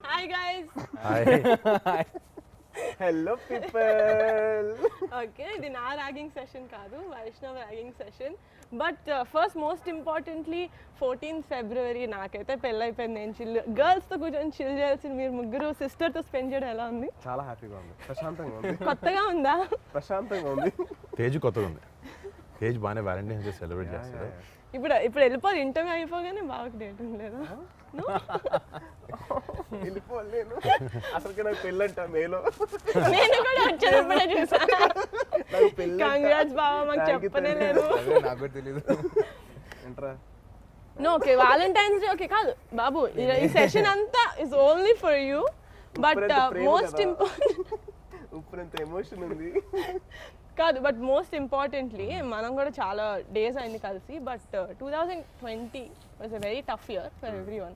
Hi guys. Hi. Hello people. Okay, ఇది నా ragging session కాదు, Vaishnav ragging session. But first most importantly 14th February నాకైతే పెళ్ళైపోయింది. నేను చిల్ గర్ల్స్తో కూర్చొని చిల్ చేయాల్సిన మీరు ముగ్గురు సిస్టర్తో స్పెండ్ చేయడం ఎలా ఉంది? చాలా హ్యాపీగా ఉంది, ప్రశాంతంగా ఉంది. కొత్తగా ఉందా? ప్రశాంతంగా ఉంది. తేజ్ కొత్తగా ఉంది. తేజ్ బాగానే వ్యాలంటైన్స్ డే సెలబ్రేట్ చేస్తాడు. ఇప్పుడు వెళ్ళిపోయి ఇంటర్వ్యూ అయిపోగానే బాగా డేట్ లేదా? వెళ్ళిపోలేను అసలుకి నాకు పెళ్ళంట మేలో. నేను కూడా వచ్చేటప్పుడే చూసాను. కంగ్రాట్స్ బావా, మాకు చెప్పనే లేదు. నాకు కూడా తెలీదు. ఏంట్రా no okay, Valentine's day okay కాదు బాబు, ఈ సెషన్ అంతా is only for you. But most important ఉప్పునంత ఎమోషన్ ఉంది. కాదు, బట్ మోస్ట్ ఇంపార్టెంట్లీ మనం కూడా చాలా డేస్ అయింది కలిసి. But 2020 was a very tough year for every one,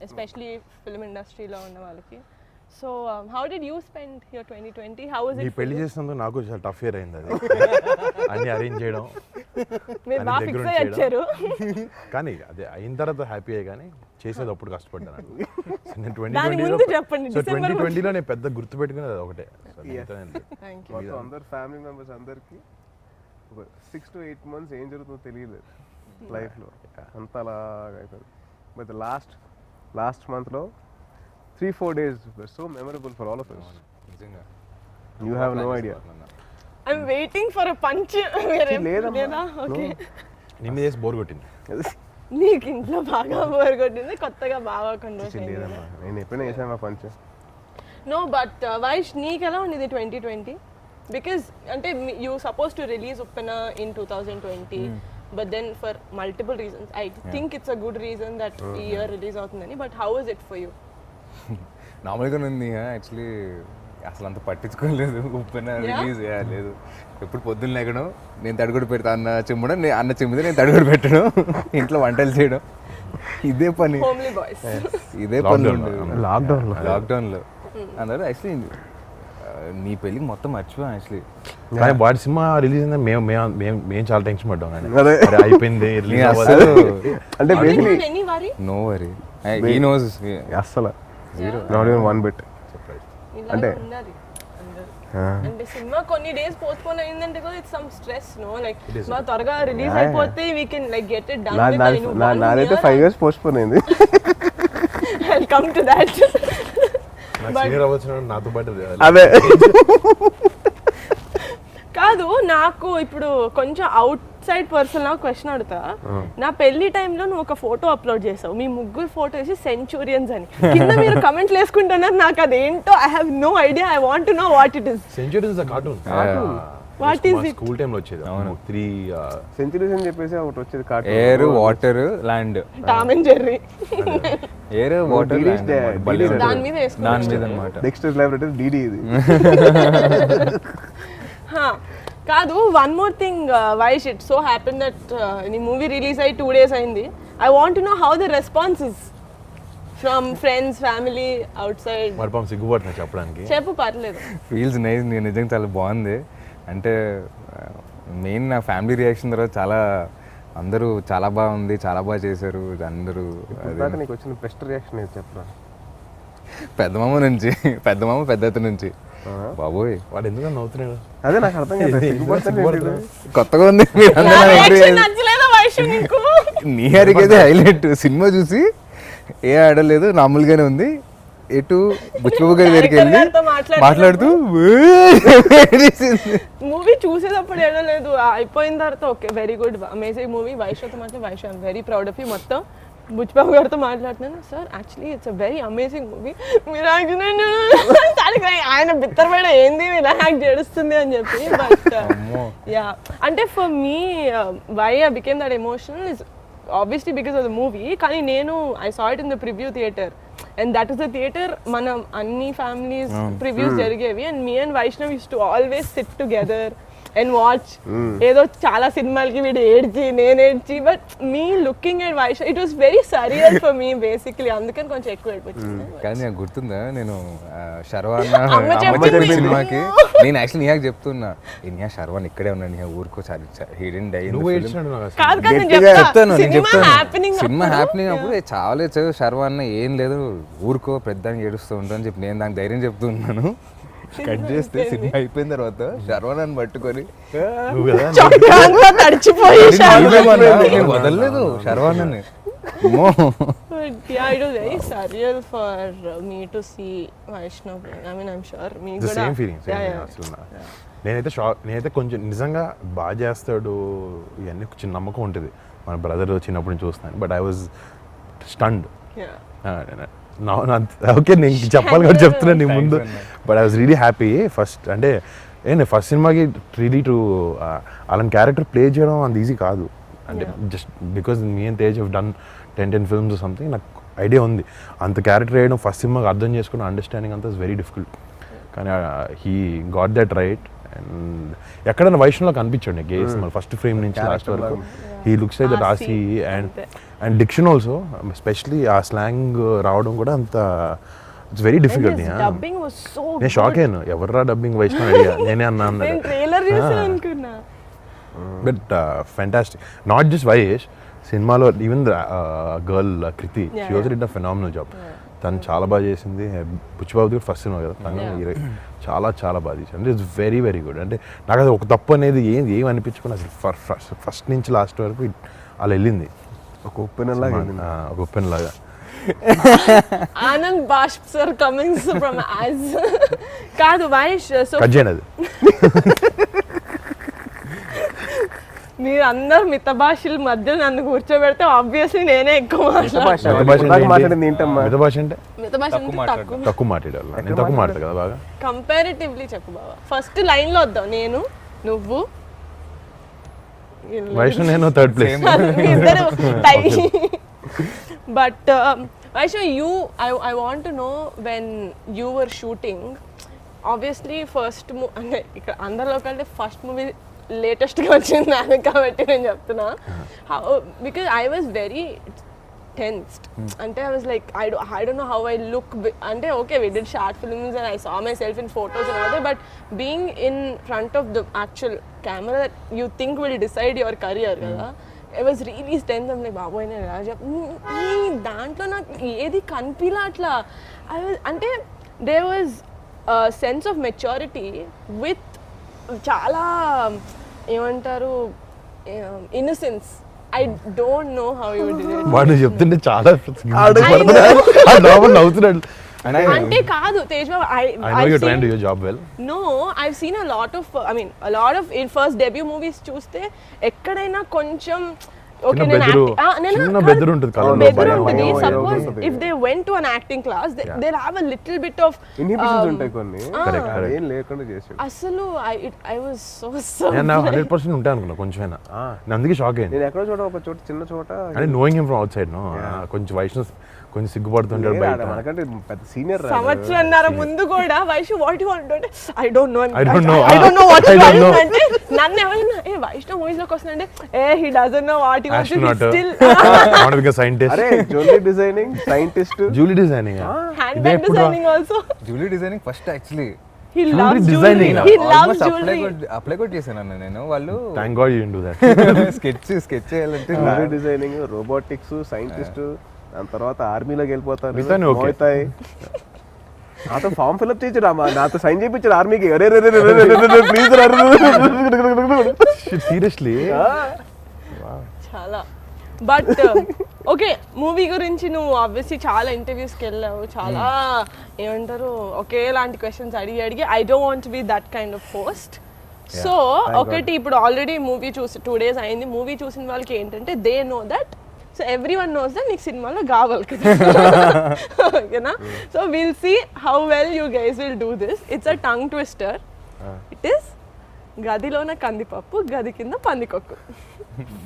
especially film ఇండస్ట్రీలో ఉన్న వాళ్ళకి. So how did you spend your 2020? How was నీ ఇట్? పెళ్లి చేసినందుకు నాకు చాలా టఫ్ ఇయర్ అయింది అది. అన్ని అరేంజ్ చేయడం, మీరు అన్ని బాగా దగ్గర ఫిక్స్ నుంచి అయ్యి వచ్చారు. కానీ అదే అయిన తర్వాత హ్యాపీ అయ్యి, కానీ చేసేది అప్పుడు కష్టపడ్డాను. నేను దాని 2020లో ముందు చెప్పండి, సో December 2020లో నేను పెద్ద గుర్తు పెట్టుకునేది అది ఒకటే. So Yes. మిగతా ఏం లేదు. Thank you. మొత్తం అందరు ఫ్యామిలీ మెంబర్స్ అందరికి ఒక 6 to 8 months ఏం జరుగుతుందో తెలియలేదు లైఫ్లో. అంత అలాగా అయిపోయింది. బట్ లాస్ట్ మంత్లో 3-4 days were so memorable for all of us. నిజంగా. You have no idea. I'm waiting for a punch. లేదా? ఓకే, నీ మీద వేసి బోర్ కొట్టింది. నీకు ఇంట్లో బాగా బోర్ కొట్టింది, కొత్తగా బాగా కొంచెం లేదమ్మా, నేను ఎప్పుడైనా వేసాను కొంచెం. నో బట్ వైష్, నీకు ఎలా ఉండేది 2020? బికాస్ అంటే you suppose to release Uppena in 2020, but then for multiple reasons I think it's a good reason that ఈ ఇయర్ రిలీజ్ అవుతుందని. But how is it for you? నార్మల్గానే ఉంది యాక్చువల్లీ. అసలు అంత పట్టించుకోలేదు. ఉప్పెన రిలీజ్ లేదు. ఎప్పుడు పొద్దున్న లేకడం, నేను తడిగొడు పెడతా అన్న చెమ్మడం, అన్న చెమ్మితే నేను తడిగొడు పెట్టడం, ఇంట్లో వంటలు చేయడం, ఇదే పని. Homely boys. ఇదే పని లాక్డౌన్లో అందరూ యాక్చువల్లీ నీ పెళ్ళికి మొత్తం మర్చిపోయాం యాక్చువల్లీ. కానీ వాడి సినిమా రిలీజ్ అయిందని మేము చాలా టెన్షన్ పడ్డాం. కానీ అదే. అరే అయిపోయింది, రిలీజ్ అసలు అంటే basically any worry? No worry, ఈ నోస్ అస్సలు నాట్ ఈవెన్ వన్ బిట్. ఇలాగే ఉండాలి అందరూ. అంటే సినిమా కొన్ని డేస్ పోస్ట్పోన్ అయిందంటే కూడా it's some stress, no like మా త్వరగా రిలీజ్ అయిపోతే we can like get it done. నాదైతే 5 years పోస్ట్పోన్ అయింది. I'll come to that. నాకు సీనియర్ అవ్వచ్చు నాతో పాటు అదే కాదు, నాకు ఇప్పుడు కొంచెం అవుట్ సైడ్ పర్సన్ క్వశ్చన్ అడుగుతా. నా పెళ్లి టైంలో నువ్వు ఒక ఫోటో అప్లోడ్ చేసావు, మీ ముగ్గురు ఫోటో వేసి సెంచురియన్స్ అని. కింద మీరు కమెంట్లు వేసుకుంటున్నారు, నాకు అదేంటో I have no idea. I want to know what it is. Centuries cartoon. What is it? School టైంలో వచ్చేది 3 సెంచురీస్ అని చెప్పేసి ఒకటి వచ్చేది cartoon. Air, water, land. Tom and Jerry. Air, water, land దాని మీద దాని మీద అనమాట. డెక్స్టర్స్ ల్యాబొరేటరీ డీడీ ఇది. కాదు, one more thing Vaish, it so happen that నీ మూవీ రిలీజ్ అయ్యి 2 days అయింది. I want to know how the response is from friends, family, out side. మరి పాపం సిగ్గుపడుతున్నా చెప్పడానికి. చెప్పు, పర్లేదు. Feels nice. నేను నిజంగా చాలా బాగుంది. అంటే మెయిన్ నా ఫ్యామిలీ రియాక్షన్ తర్వాత చాలా అందరూ చాలా బాగుంది, చాలా బాగా చేశారు అందరూ. ఇందాక నీకు వచ్చిన బెస్ట్ రియాక్షన్ ఏది చెప్పరా? పెద్దమామ నుంచి, పెద్దమామ పెద్దత నుంచి. బాబోయ్, వాడు ఎందుకు నవ్వుతున్నాడు? అదే నాకు అర్థం కాదు. సిగ్గుపడుతున్నా. కొత్తగా ఉంది. నా reaction నచ్చలేదా వైష్ నీకు? నీ హరికైతే హైలైట్. సినిమా చూసి ఏ ఆడలేదు, మామూలుగానే ఉంది. ఎటు బుచ్చిబాబు గారి దగ్గరికి వెళ్ళి మాట్లాడుతూ మూవీ చూసేటప్పుడు ఏడలేదు, అయిపోయిన తర్వాత okay very good amazing movie. వైష్తో మాట్లాడి Vaish I'm very proud of you. మొత్తం బుచ్చిబాబు గారితో మాట్లాడుతున్నాను, sir actually it's a very amazing movie. మీరు ఆయన బిత్తరపైన ఏంది ఇలా యాక్ట్ చేస్తుంది అని చెప్పి. బట్ యా, అంటే for me why I became that emotional is obviously because of the movie. కానీ నేను I saw it in the preview theater and that is the theater మనం అన్ని families previews జరిగేవి and me and Vaishnav used to always sit together and watch ఏదో చాలా సినిమాలకి వీడు ఏడ్చి నేను ఏడ్చి but me looking at Vaish it was very surreal for me basically అందుకని కొంచెం ఎక్కువ ఏడిపించింది. కానీ నాకు గుర్తుందా నేను శర్వాన్ అమ్మ చెప్పింది. సినిమాకి నేను యాక్చువల్లీ నిహాకి చెప్తున్నా నిహా శర్వాన్ ఇక్కడే ఉన్నాడు నిహా ఊరుకో హిడెన్ డై నువ్వు ఏడ్చినాడు నాకు అసలు. కాదు కాదు నేను చెప్తాను నేను సినిమా చెప్తాను హ్యాపెనింగ్ సినిమా హ్యాపెనింగ్ అప్పుడు చాలా శర్వాన్ ఏం లేదు ఊరుకో పెద్దానికి ఏడుస్తూ ఉంటా అని చెప్పి నేను దానికి ధైర్యం చెప్తున్నాను. కట్ చేస్తే సినిమా అయిపోయిన తర్వాత శర్వాన్ పట్టుకొని నువ్వు కదా చొక్కా తడిచిపోయి నేను వదలలేదు శర్వాన్ అని But yeah, it was very surreal for me to see Vaishnav playing. I mean, I'm sure me the కూడా. Same feeling Yeah, yeah. అసలు నేనైతే షాక్ నేనైతే కొంచెం నిజంగా బాగా చేస్తాడు ఇవన్నీ చిన్న నమ్మకం ఉంటుంది మన బ్రదర్ చిన్నప్పటి నుంచి చూస్తాను but I was stunned Yeah. Okay నేను చెప్పాలి కూడా చెప్తున్నాను నీ ముందు but I was really happy first అంటే ఫస్ట్ సినిమాకి రియలీ టు అలాంటి క్యారెక్టర్ ప్లే చేయడం అంత ఈజీ కాదు అంటే just because me and Tej have done 10 films something నాకు ఐడియా ఉంది అంత క్యారెక్టర్ వేయడం ఫస్ట్ సినిమాకి అర్థం చేసుకుని అండర్స్టాండింగ్ అంతా ఇస్ వెరీ డిఫికల్ట్ కానీ he got that right and ఎక్కడైనా వైష్ణవ్లో కనిపించాడు నాకు గేస్ మన ఫస్ట్ ఫ్రేమ్ నుంచి లాస్ట్ వరకు he looks like that Aasi and diction also especially ఆ స్లాంగ్ రావడం కూడా అంత it's very difficult And his dubbing was so నేను షాక్ అయ్యాను ఎవర్రా డబ్బింగ్ వైష్ణవ్ అడిగా నేనే అన్నా నేను అన్నాడు ట్రైలర్ చూసి అనుకున్నా. But fantastic not just Vaish సినిమాలో even girl Krithi she was did a phenomenal job తను చాలా బాగా చేసింది బుచ్చిబాబు కూడా ఫస్ట్ సినిమా కదా తను చాలా చాలా బాగా చేసింది అంటే ఇట్స్ వెరీ వెరీ గుడ్ అంటే నాకు అది ఒక తప్పు అనేది ఏం అనిపించుకుని అసలు ఫస్ట్ నుంచి లాస్ట్ వరకు అలా వెళ్ళింది ఒక ఉప్పెన లాగా ఒక ఉప్పెన్ లాగా ఆనంద్ బాష్ప్ సార్ కమింగ్స్ ఫ్రమ్ యాజ్ కాదు వైష్ సో కట్ చేయండి అది మీరు అందరు మిత భాషల మధ్య నన్ను కూర్చోబెడితే ఆబ్వియస్లీ నేనే ఎక్కువ మాట్లాడింది ఏంటమ్మా మిగతా భాష అంటే మిత భాష తక్కువ తక్కువ మాట్లాడాలి నేను తక్కువ మాట్లాడు కదా బాగా కంపారిటివ్లీ చెప్పు బాబా ఫస్ట్ లైన్ లో వద్దాం నేను నువ్వు వైష్ణవ్ నేను థర్డ్ ప్లేస్ ఇద్దరు but Vaishnav you I want to know when you were shooting obviously first అంటే ఇక్కడ అందరిలో కంటే ఫస్ట్ మూవీ లేటెస్ట్గా వచ్చింది నాకు కాబట్టి నేను చెప్తున్నా because I was very tensed అంటే I was like I don't know how I look అంటే okay we did short films and I saw myself in photos and all but being in front of the actual camera that you think will decide your career కదా I was really tense అంటే బాబోయ్ నేను ఎలా ఈ దాంట్లో నాకు ఏది కనిపిలా అట్లా ఐ వాజ్ అంటే they was sense of maturity with చాలా ఏమంటారు innocence I don't know how you did it వాడు చెప్తుంటే చాలా నవ్వుతున్నాడు అంటే కాదు Tej Babu I know you're trying to do your job well. No I seen a lot of in first debut movies చూస్తే ఎక్కడైనా కొంచెం ఓకే చిన్న బెదురు ఉంటుంది కళ్ళలో ఉంటుంది భయం. Suppose if they went to an acting class they have a little bit of inhibitions ఉంటాయి కొన్ని Correct, correct. ఏం లేకుండా చేసాడు అసలు ఐ వాజ్ సో నేను 100% ఉంటాను అనుకున్నా కొంచెమైనా నేను అందుకే షాక్ అయ్యింది నేను ఎక్కడో చోట ఒక చోట చిన్న చోట అంటే knowing him from outside no కొంచెం వైష్ణవ్ కొంచెం సిగ్గుపడుతుంటాడు బయట మనకంటే పెద్ద సీనియర్ సంవత్సరంన్నర ముందు కూడా వైష్ణవ్ వాట్ యు వాంట్ అంటే I don't no I don't know. I don't know what I don't know. అంటే నన్ను ఎవరైనా ఏ వైష్ణవ్ మూవీస్ లోకి వస్తుందంటే he doesn't know what he wants Astronaut. Still want become scientist అరే jewellery designing scientist jewellery designing hand bag designing also jewellery designing first actually he Jewelry loves designing. Jewellery he loves jewellery apply కూడా చేశాను నేను వాళ్ళు thank God you do that sketch చేయాలంటే jewellery designing robotics scientist దాని తర్వాత ఆర్మీలోకి వెళ్ళిపోతారు మిగతాన్ని okay. మోతాయి నాతో form fill up చేయించారు అమ్మా నాతో సైన్ చేయించారు ఆర్మీకి అరే ప్లీజ్ సీరియస్లీ చాలా బట్ ఓకే మూవీ గురించి నువ్వు ఆబ్వియస్లీ చాలా ఇంటర్వ్యూస్కి వెళ్ళావు చాలా ఏమంటారు ఒకేలాంటి క్వశ్చన్స్ అడిగి I don't want be that kind of post so ఒకటి ఇప్పుడు ఆల్రెడీ మూవీ చూసి 2 days అయింది మూవీ చూసిన వాళ్ళకి ఏంటంటే they know that so everyone knows that నీకు సినిమాలో కావాలి కదా ఓకేనా so will see how well you guys will do this it's a tongue twister it is గదిలోన కందిపప్పు గది కింద పందికొక్కు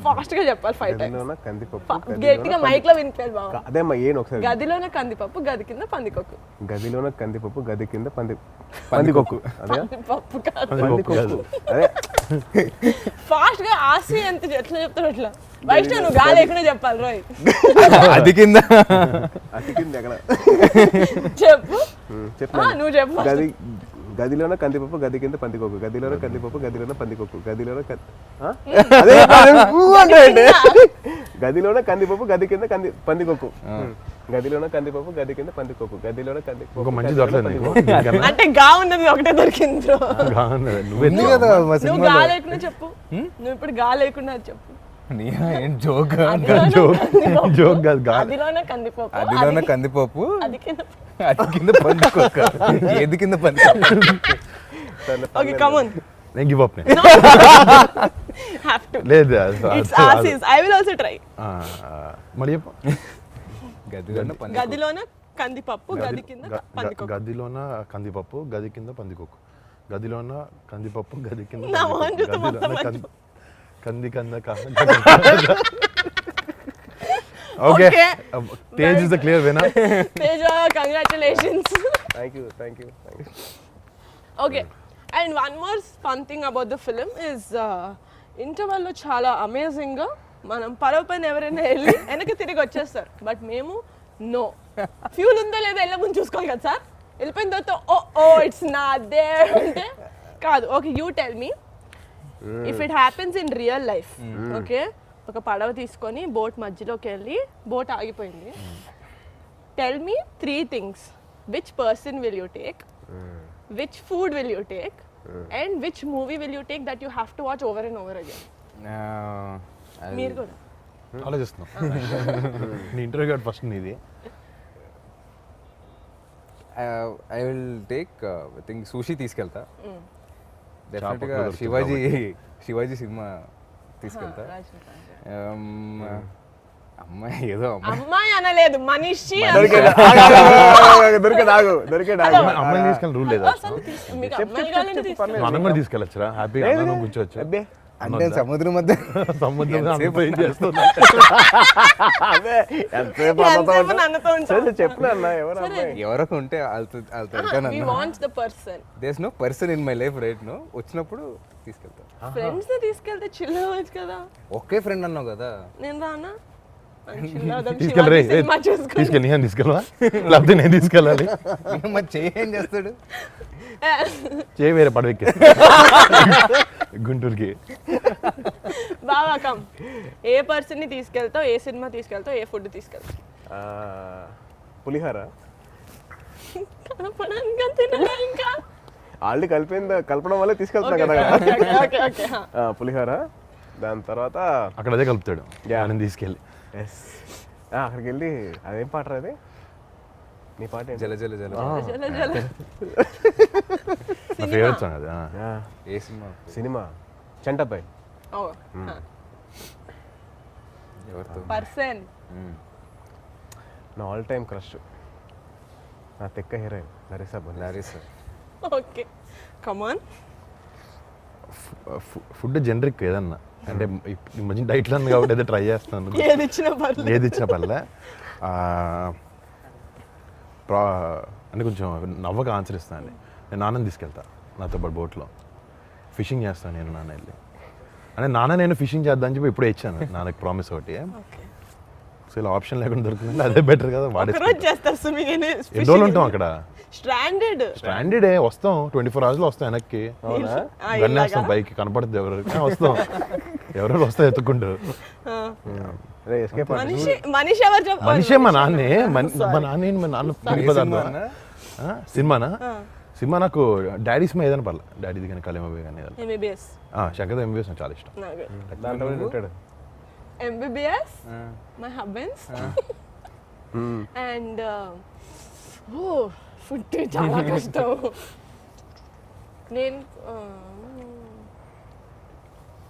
ఫాస్ట్ గా చెప్పాలి 5 times కందిపప్పు గట్టిగా మైక్ లో వినిపించాలి బాబు అదేమ్మా ఏం ఒకసారి గదిలోన కందిపప్పు గది కింద పందికొక్కు గదిలోన కందిపప్పు గది కింద పందికొక్కు అదే పప్పు కాదు పందికొక్కు అదే ఫాస్ట్ గా ఆసి ఎంత ఎట్లా చెప్తాడు అట్లా వైష్ణవ్ నువ్వు గాలి లేకుండా చెప్పాలి రోయ్ అది కింద అతికింది ఎక్కడ చెప్పు చెప్పు నువ్వు చెప్పు first. గది గదిలోన కందిపప్పు గది కింద పందికొక్కు గదిలోన కందిపప్పు గదిలోన పందికొక్కు గదిలోన అదే అంటే గదిలోన కందిపప్పు గది కింద పందికొక్కు గదిలోన కందిపప్పు గది కింద పందికొక్కు గదిలోన కందిపప్పు ఒక మంచి దొరకలేదు నీకు అంటే గా ఉన్నది ఒకటే దొరికింది బ్రో నువ్వు కదా మా నువ్వు సినిమాలో గా లేకుండా చెప్పు నువ్వు ఇప్పుడు గా లేకుండా అది చెప్పు ఏం జోక్ జోక్ కాదు గా అదిలోనే కందిపప్పు అదిలోన కందిపప్పు అది కింద అది కింద పందికొక్క ఏది కింద పందికొక్క ఓకే కమ్ ఆన్ నేను గివ్ అప్ హావ్ టు లేదు ఇట్స్ ఆసిస్ ఐ విల్ ఆల్సో ట్రై మరి చెప్పు గదిలోన పంది గదిలోన కందిపప్పు గది కింద పందికొక్కు గదిలోన కందిపప్పు గది కింద పందికొక్కు గదిలోన కందిపప్పు గది కింద నా మొహం చూస్తే మొత్తం కంది కంద okay Tej is the clear winner Teja congratulations thank you okay and one more fun thing about the film is ఇంటర్వెల్లో చాలా అమేజింగ్గా మనం పడవ పైన ఎవరైనా వెళ్ళి వెనక్కి తిరిగి వచ్చేస్తారు బట్ మేము నో ఫ్యూల్ ఉందో లేదో వెళ్ళే ముందు చూసుకోవాలి కదా సార్ వెళ్ళిపోయిన తర్వాత ఓ ఇట్స్ నాట్ దేర్ అంటే కాదు okay you tell me if it happens in real life okay ఒక పడవ తీసుకొని బోట్ మధ్యలోకి వెళ్ళి బోట్ ఆగిపోయింది tell me 3 things which person will you take which food will you take and which movie will you take that you have to watch over and over again మీరు కూడా ఆలోచిస్తున్నాం నీ ఇంటర్వ్యూ కార్డ్ ఫస్ట్ నీది I will take I think sushi తీసుకెళ్తా డెఫినెట్గా చాప Shivaji cinema తీసుకెళ్తా అమ్మాయి ఏదో అమ్మాయి అనలేదు మనిషి అమ్మాయిని తీసుకెళ్ళి రూల్ లేదా మీకు అమ్మాయి కావాలంటే తీసుకోండి. మనం కూడా తీసుకెళ్ళొచ్చురా హ్యాపీగా అందరం కూర్చోవచ్చు అబ్బే అంటే సముద్రం మధ్య సముద్రం అంతా ఏం చేస్తున్నా అదే ఎంతసేపు ఎంతసేపు నన్నుతో ఉంటావు? చెప్పు అన్న ఎవరు అమ్మాయి ఎవరొక ఉంటే వాళ్ళతో We want the person. There's no person in my life right no వచ్చినప్పుడు తీసుకెళ్తా ఫ్రెండ్స్ ని తీసుకెళ్తే చిల్ అవ్వచ్చు కదా ఒకే ఫ్రెండ్ అన్నావు కదా నేను రానా చిల్లాదం తీసుకెళ్ళరే శివాజీ సినిమా చూసుకొని తీసుకెళ్ళి నేను తీసుకెళ్ళవా లేకపోతే నేను తీసుకెళ్ళాలి మరి చేయి ఏం చేస్తాడు చేయి వేరే పడవెక్కి గుంటూరుకి బాగా కమ్ ఏ పర్సన్ ని తీసుకెళ్తావు ఏ సినిమా తీసుకెళ్తావు ఏ ఫుడ్ తీసుకెళ్తావు పులిహార కలపడానికి అంతేనా ఇంకా ఆల్రెడీ కలపడం వల్లే తీసుకెళ్తున్నా కదా ఓకే ఓకే పులిహార దాని తర్వాత అక్కడ అదే కలుపుతాడు నేను తీసుకెళ్ళి ఎస్ అక్కడికి వెళ్ళి అదేం పాట అది నీ పాట ఏంటి? జల జల జల జల జల నా ఫేవరెట్ సాంగ్ అది ఏ సినిమా సినిమా చంటపై ఓ ఎవరితో పర్సన్ నా ఆల్ టైమ్ క్రష్ నా తెక్క హీరోయిన్ నరేసా బన్ లారీస్ okay come on food generic ఏదన్నా అంటే ఈ మధ్య డైట్లో ఉంది కాబట్టి అయితే ట్రై చేస్తాను ఏది ఇచ్చినా పర్లేదు ఏది ఇచ్చిన పర్లే అంటే కొంచెం నవ్వక ఆన్సర్ ఇస్తాను నేను నాన్నని తీసుకెళ్తా నాతో పాటు బోట్లో ఫిషింగ్ చేస్తాను నేను నాన్న వెళ్ళి అంటే నాన్న నేను ఫిషింగ్ చేద్దామని చెప్పి ఇప్పుడే ఇచ్చాను నాన్నకి ప్రామిస్ ఒకటి ఓకే సో ఇలా ఆప్షన్ లేకుండా దొరుకుతుంది అదే బెటర్ కదా ఒకరోజు వాడేసి చేస్తారు స్విమ్మింగ్ ఎన్ని రోజులు ఉంటాం అక్కడ స్ట్రాండెడ్ స్టాండర్డ్ వస్తాం 24 hours లో వస్తాం వెనక్కి గన్నేస్తాం పైకి కనపడుతుంది ఎవరు వస్తాం ఎవరెవరు వస్తాం ఎత్తుకుంటూ ఎస్కేప్ మనిషి ఎవరు చెప్పారు మనిషే మా నాన్నే మా నాన్న ఏంటి, మా నాన్న పిండి పదార్థం సినిమానా సినిమా నాకు డాడీ సినిమా ఏదైనా పర్లే డాడీది కానీ కలేమబే కానీ ఏదైనా ఎంబీబీఎస్ శంకర్ ఎంబీఎస్ నాకు చాలా ఇష్టం దాంట్లో ఉంటాడు MBBS my husband's and oh food చాలా కష్టం నేను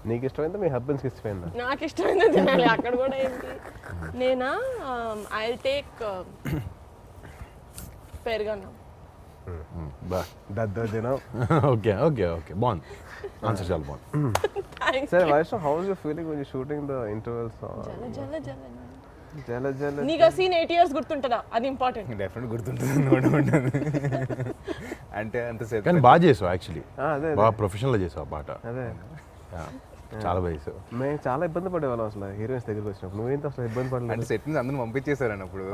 నీకు ఇష్టమైందా మీ హస్బెండ్స్కి ఇష్టమైందా నాకు ఇష్టమైన తినాలి అక్కడ కూడా ఏంటి నేనా ఐ టేక్ పెరుగన్నం బా దద్దోజనం ఓకే ఓకే ఓకే బాగుంది ఆన్సర్ చాలా బాగుంది సరే Vaishnav how is your feeling when you shooting the intervals జల జల జల జల జల నీకు ఆ సీన్ 8 years గుర్తుంటుందా అది ఇంపార్టెంట్ డెఫినెట్ గుర్తుంటుంది అంటే అంతసేపు కానీ బాగా చేసావు యాక్చువల్లీ అదే బాగా ప్రొఫెషనల్గా చేసావు ఆ పాట అదే చాలా వయసు. మేము చాలా ఇబ్బంది పడేవాళ్ళం అసలు హీరోయిన్స్ దగ్గరికి వచ్చినప్పుడు. నువ్వేంత అసలు ఇబ్బంది అంటే పడలేదు? సెట్ నుంచి అందరూ పంపించేశారని అప్పుడు.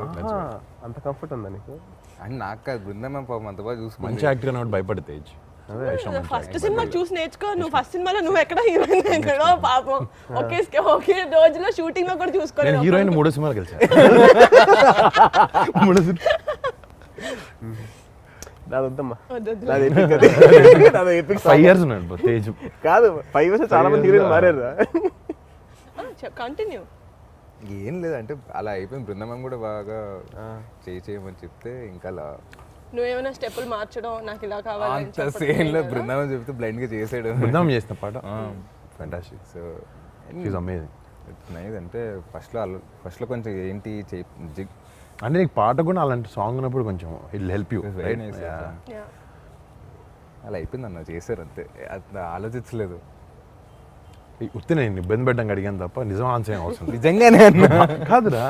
అంత కంఫర్ట్ ఉందా నీకు? అండ్ నాకు కాదు, బృందం పాపం అంత బాగా చూసుకుంది. మంచి యాక్టర్ అన్నట్టు భయపడి తేజ్. ఫస్ట్ సినిమా చూసి నేర్చుకో. నువ్వు ఫస్ట్ సినిమాలో నువ్వు ఎక్కడ హీరోయిన్ ఎక్కడో పాపం ఒకే రోజులో షూటింగ్ లో కూడా నేను చూసుకోలేదు. హీరోయిన్ 3 సినిమాలు కలిసా. 3 సినిమా. నాదొద్దమ్మా. వద్దొద్దు. నాది epic అది. నాది epic 5 years ఉన్నాడు తేజ్. కాదు 5 years చాలా మంది హీరోయిన్ మారారు. కంటిన్యూ. ఏం లేదంటే అలా అయిపోయింది. బృందం కూడా బాగా చేయమని చెప్తే ఇంకా అలా నువ్వేమైనా స్టెప్పులు మార్చడం నాకు ఇలా కావాలి అంత సేమ్ లో బృందావన్ చెప్తే బ్లైండ్ గా చేసాడు. బృందావన్ చేసిన పాట fantastic. So she's amazing. It's nice. అంటే ఫస్ట్ లో కొంచెం ఏంటి అంటే నీకు పాట కూడా అలాంటి సాంగ్ ఉన్నప్పుడు కొంచెం it help you. Very nice. అలా అయిపోయింది అన్న, చేశారు అంతే, అట్లా ఆలోచించలేదు. ఉత్తి నేను ఇబ్బంది పెట్టడానికి అడిగాను తప్ప నిజం ఆన్సర్ ఏం అవసరం లేదు. నిజంగానే అన్న కాదురా,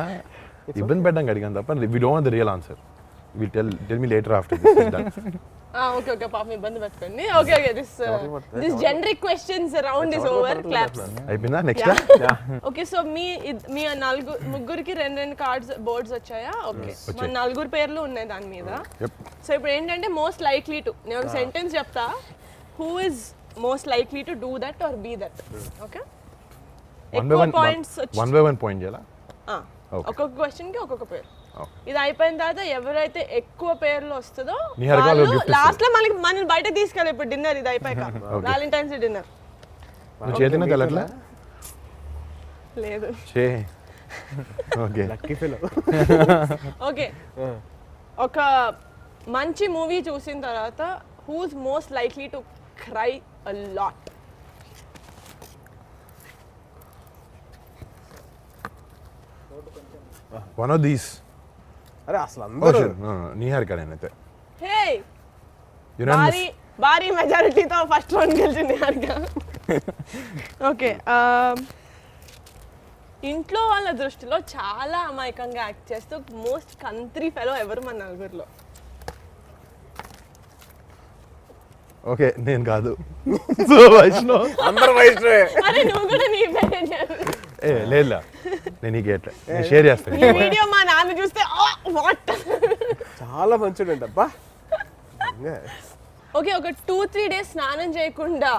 ఇబ్బంది పెట్టడానికి అడిగాను తప్ప we don't want the real answer. Will tell me later after this. Okay okay పాపం ఇబ్బంది పెట్టుకోండి. Okay okay this generic questions round is over. Claps అయిపోయిందా? నెక్స్ట్. ఓకే సో మీ ముగ్గురికి 2 కార్డ్స్ బోర్డ్స్ వచ్చాయా? ఓకే మన 4 పేర్లు ఉన్నాయి దాని మీద. సో ఇప్పుడు ఏంటంటే మోస్ట్ లైక్లీ టు, నేను ఒక సెంటెన్స్ చెప్తా, who is most likely to do that or be that. Okay ఎక్కువ పాయింట్స్ వచ్చి 1 by 1 పాయింట్ చేయాలా? ఒక్కొక్క క్వశ్చన్ కి ఒక్కొక్క పేరు. ఇది అయిపోయిన తర్వాత ఎవరైతే ఎక్కువ పేర్లు వస్తుందో లాస్ట్ లో మనల్ని బయట తీసుకెళ్ళి ఇప్పుడు డిన్నర్ ఇది అయిపోయాక వ్యాలంటైన్స్ డే డిన్నర్. నువ్వు చేతిన తెల్లట్లా లేదు. Okay lucky fellow. ఓకే ఒక మంచి మూవీ చూసిన తర్వాత who's most likely to cry a lot? One of these. అరే అసలు అందరూ నిహారిక. నేనైతే హే భారీ మెజారిటీతో ఫస్ట్ రౌండ్ గెలిచింది నిహారిక. ఓకే ఇంట్లో వాళ్ళ దృష్టిలో చాలా అమాయకంగా యాక్ట్ చేస్తూ మోస్ట్ కంట్రీ ఫెలో ఎవరు మన 4లో? ఓకే నేను కాదు. సో వైష్ణవ్. అందరూ వైష్ణవే. అరే నువ్వు కూడా నీ పేరే చెప్పు. లేదా నేను నీకు ఎట్లా నేను షేర్ చేస్తాను. ఈ వీడియో మా నాన్న చూస్తే వాట్. చాలా మంచిదండి అబ్బా. ఓకే ఒక 2-3 డేస్ స్నానం చేయకుండా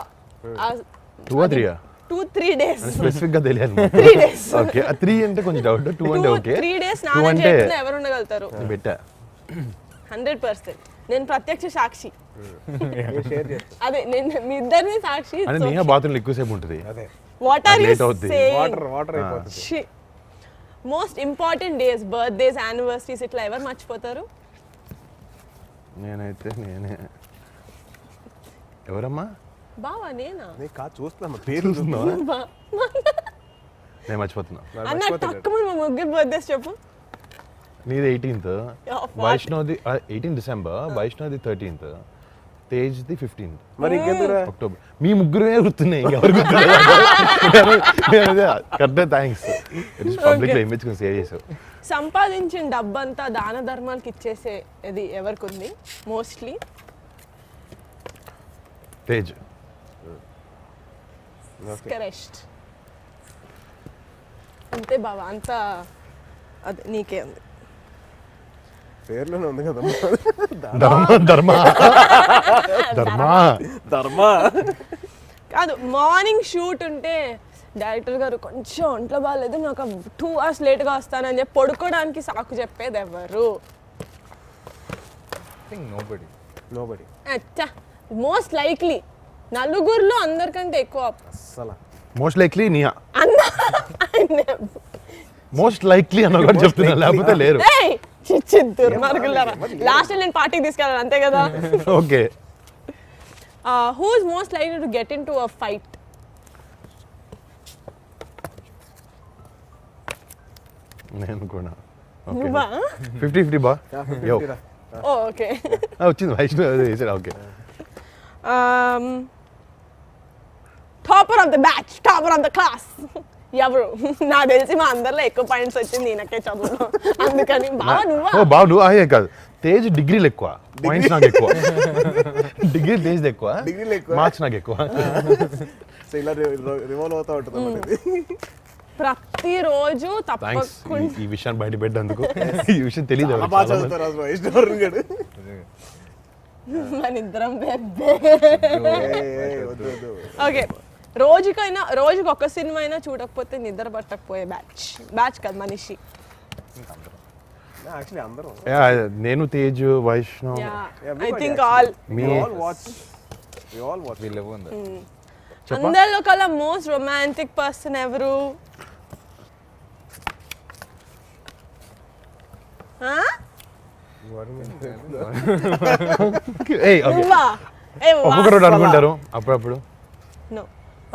2 or 3 2-3 డేస్ స్పెసిఫిక్ గా తెలియాలి. 3 డేస్. ఓకే 3 అంటే కొంచెం డౌట్. 2 అంటే ఓకే. 3 డేస్ స్నానం చేయకుండా ఎవరు ఉండగలుగుతారు? పెట్టా 100%. నేను ప్రత్యక్ష సాక్షి. షేర్ చేస్తాను. అదే నేను మీ ఇద్దరిని సాక్షి. అంటే నేహా బాత్రూంలో ఎక్కువసేపు ఉంటుంది. అదే వాట్ ఆర్ యు late అవుద్ది. సేయింగ్? వాటర్ అయిపోతుంది. Most important days, birthdays, anniversaries ఇట్లా ఎవరు మర్చిపోతారు? నేనైతే నేనే. ఎవరమ్మా? బావా నేనా? నేను కాదు చూస్తున్నా పేరు చూస్తున్నావా? నేను మర్చిపోతున్నా. అన్న తక్కువ మా ముగ్గురు బర్త్డేస్ చెప్పు. నీది 18th, వైష్ణవ్ది 18 డిసెంబర్, వైష్ణవ్ది 13th, తేజ్ది 15th. మరి ఇంకెందుకురా? అక్టోబర్. మీ ముగ్గురే గుర్తున్నాయి, ఇంకెవరు కరెక్ట్. థ్యాంక్స్. పబ్లిక్ లో ఇమేజ్ కొంచెం సేవ్ చేసావు. సంపాదించిన డబ్బంతా దాన ధర్మాలకు ఇచ్చేసే ఇది ఎవరికి ఉంది మోస్ట్లీ? తేజ్. కరెక్ట్. అంతే బావా, అంత అదే నీకే ఉంది. పేర్లోనే ఉంది కదా ధర్మ. ధర్మ కాదు, మార్నింగ్ షూట్ ఉంటే డైరెక్టర్ గారు కొంచెం ఒంట్లో బాగాలేదు, నేను ఒక 2 hours లేట్గా వస్తానని చెప్పి పడుకోవడానికి సాకు చెప్పేది ఎవరు? నోబడి. అచ్చా మోస్ట్ లైక్లీ 4లో అందరికంటే ఎక్కువ అస్సలు most likely Nia. Most likely అన్న కూడా చెప్తున్నా, లేకపోతే లేరు. లాస్ట్ నేను పార్టీకి తీసుకెళ్ళాను అంతే కదా. Okay who is most likely to get in to a fight? నేను కూడా. నువ్వా? 50-50 బా. ఓకే వచ్చింది Vaishnav. Okay topper of the batch, topper of the class ఎవరు? నాకు తెలిసి మా అందరిలో ఎక్కువ పాయింట్స్ వచ్చింది ఈయనకే చదువులో, అందుకని బావా నువ్వా? ఓ బావ నువ్వు. అయ్యే కాదు, తేజ్ డిగ్రీలు ఎక్కువ, పాయింట్స్ నాకు ఎక్కువ. డిగ్రీ తేజ్ ఎక్కువ, డిగ్రీలు ఎక్కువ, మార్క్స్ నాకు ఎక్కువ. సో ఇలా రివాల్వ్ అవుతా ఉంటుంది అన్నమాట ఇది. ప్రతిరోజు థ్యాంక్స్ తప్పకుండా ఈ విషయాన్ని బయట పెట్టేందుకు. ఈ విషయం తెలియదు చాలా బాగా చదువుతారు అసలు వైష్ణవరుణ్ గారు. మన ఇద్దరం వద్దు వద్దు. ఓకే రోజుకి ఒక సినిమా అయినా చూడకపోతే నిద్ర పట్టకపోయే బ్యాచ్ కాదు మనిషి. యాక్చువల్లీ అందరం నేను Tej Vaishnav I think all me we all watch వీళ్ళు ఉంది అందరిలో కల్లా మోస్ట్ రొమాంటిక్ పర్సన్ ఎవరు? ఏయ్ ఓకే నువ్వా? ఒక్కొక్కరు అనుకుంటారు అప్పుడప్పుడు. నో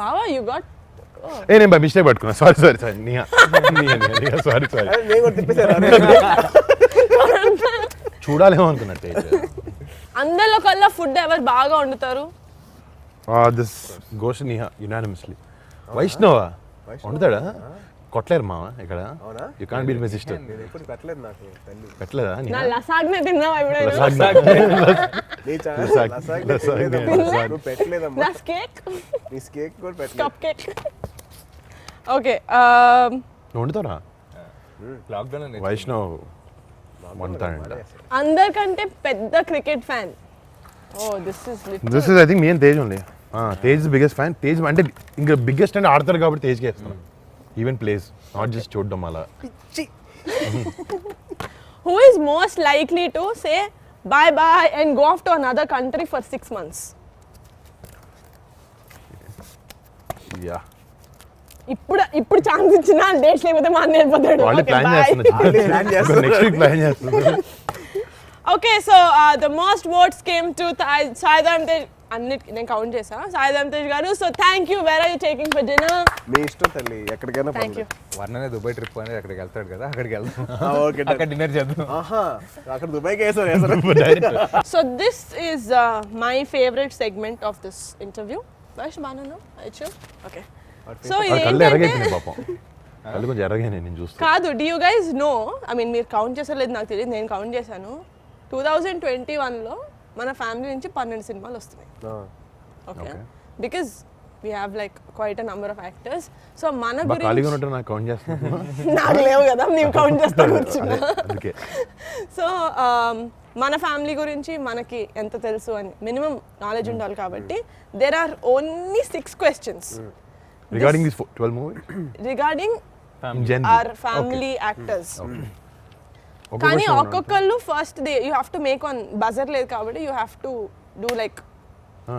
బావా యు గాట్ నేను బై మిస్టేక్ పట్టుకున్నా. సారీ నిహా సారీ నేను కూడా తిప్పేశాను. చూడాలేమో అనుకున్నా తేజ్. అందరిలో కల్లా ఫుడ్ ఎవరు బాగా వండుతారు? This goes Niha unanimously. వైష్ణవా వండుతాడా? కొట్టలేరు మామ ఇక్కడ. అవునా? You can't beat my sister. నేను ఎప్పుడు పెట్టలేదు నాకు తల్లి. పెట్టలేదా నా లసాగ్నే తిన్నావా ఎప్పుడైనా? నీ ఛానల్ లసాగ్, లసాగ్ లసాగ్ పెట్టలేదమ్మా. లసాగ్. నువ్వు పెట్టలేదమ్మా. నా కేక్ నీ కేక్ కూడా పెట్టలేదు. Cup cake. ఓకే నువ్వు వండుతారా? లాక్డౌన్ వైష్ణవ్ వండుతాడంట. అందరికంటే పెద్ద cricket fan. Oh this is this is I think me and Tej only. Tej biggest fan. Tej అంటే ఇంకా బిగ్గెస్ట్ అంటే ఆడతారు కాబట్టి తేజ్కి వేస్తున్నాం. ఈవెన్ ప్లేస్ నాట్ జస్ట్ చూడడం అలా. Who is most likely to say bye bye and go off to another country for 6 months? Yeah ఇప్పుడు chance ఇచ్చినా డేట్స్ లేకపోతే మా అన్న వెళ్ళిపోతాడు. వాళ్ళు ప్లాన్ చేస్తున్నారు. నెక్స్ట్ వీక్ ప్లాన్ చేస్తున్నారు. Okay so the most votes came to Sai Dharam Tej. అన్నిటికీ నేను కౌంట్ చేసా. సాయిధరం తేజ్ గారు. So thank you. Where are you taking for dinner? మీ ఇష్టం తల్లి ఎక్కడికైనా థ్యాంక్ యూ. వర్ణనే దుబాయ్ ట్రిప్ అనేది అక్కడికి వెళ్తాడు కదా, అక్కడికి వెళ్దాం. ఓకే అక్కడ డిన్నర్ చేద్దాం. ఆహా అక్కడ దుబాయ్కి వేసారు. So this is my favourite segment of this interview. Vaish బాను ఐచు. ఓకే సో కళ్ళు ఎరగైపోయినాయి ఇదేంటంటే పాపం. కళ్ళు కొంచెం ఎరగైనాయి నేను చూస్తాను. కాదు, do you guys know, I mean మీరు కౌంట్ చేసలేదు నాకు తెలియదు, నేను కౌంట్ చేశాను. 2021లో మన ఫ్యామిలీ నుంచి 12 సినిమాలు వస్తున్నాయి. Okay because we have like quite a number of actors. So మన ఖాళీగా గురించి ఉన్నట్టు నాకు కౌంట్ చేస్తాను. నాకు లేవు కదా, మేము కౌంట్ చేస్తా కూర్చున్నా. అందుకే సో మన ఫ్యామిలీ గురించి మనకి ఎంత తెలుసు అని మినిమం నాలెడ్జ్ ఉండాలి కాబట్టి there are only 6 questions regarding this 12 movie regarding our family actors. కానీ ఒక్కొక్కళ్ళు first you have to make one buzzer లేదు కాబట్టి you have to do like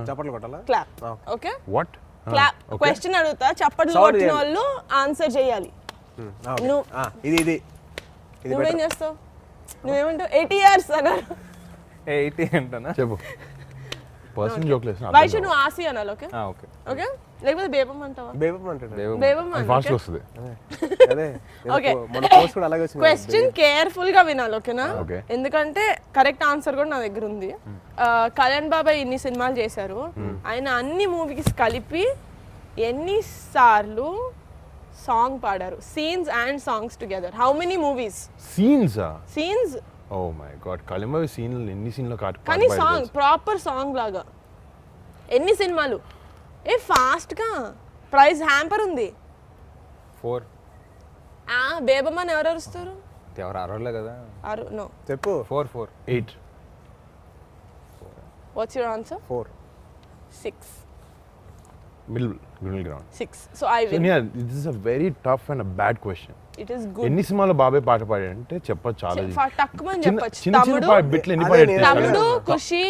చప్పట్లు కొట్టాలా? Clap. Okay what clap. Question అడుగుతా, చప్పట్లు Sound కొట్టిన చేయాలి. వాళ్ళు ఆన్సర్ చేయాలి. నువ్వు ఇది నువ్వేం చేస్తావు? నువ్వేమంటావు? 80 years అన్నారు. 80 అంటానా? చెప్పు. పర్సన్ జోక్ లేదు. వైషు నువ్వు ఆసి అనాలి. Okay okay. ఓకే లేకపోతే బేబం అంటావా? బేబం అంటాడు. బేబం ఫాస్ట్ వస్తుంది. అదే Okay. మన పోస్ట్ కూడా అలాగే వచ్చింది. క్వశ్చన్ కేర్ఫుల్ గా వినాలి. ఓకేనా? Okay. ఎందుకంటే కరెక్ట్ ఆన్సర్ కూడా నా దగ్గర ఉంది. కళ్యాణ్ బాబాయ్ ఇన్ని సినిమాలు చేశారు. ఆయన అన్ని మూవీస్ కలిపి ఎన్నిసార్లు సాంగ్ పాడారు? Scenes and songs together. How many movies? Scenes. Oh my God. కలింబావి సీన్లు ఎన్ని సీన్లు కానీ సాంగ్ ప్రాపర్ సాంగ్ లాగా ఎన్ని సినిమాలు? ఏ ఫాస్ట్ గా ప్రైజ్ హ్యాంపర్ ఉంది. 4 బేబమ్ అని ఎవరు అరుస్తారు? ఎవరు అరవలే కదా. నో చెప్పు. 4 8 what's your answer? 4 6 middle ground. 6 so I win. This is a very tough and bad question. It is good. ఎన్ని సినిమాలో బాబాయ్ పాట పాడాడంటే చెప్పొచ్చు చాలా. టక్కుమని చిన్న చెప్పొచ్చు. చిన్న తమ్ముడు, బిట్లు ఎన్ని అదే తమ్ముడు, పాడాడు? ఖుషి.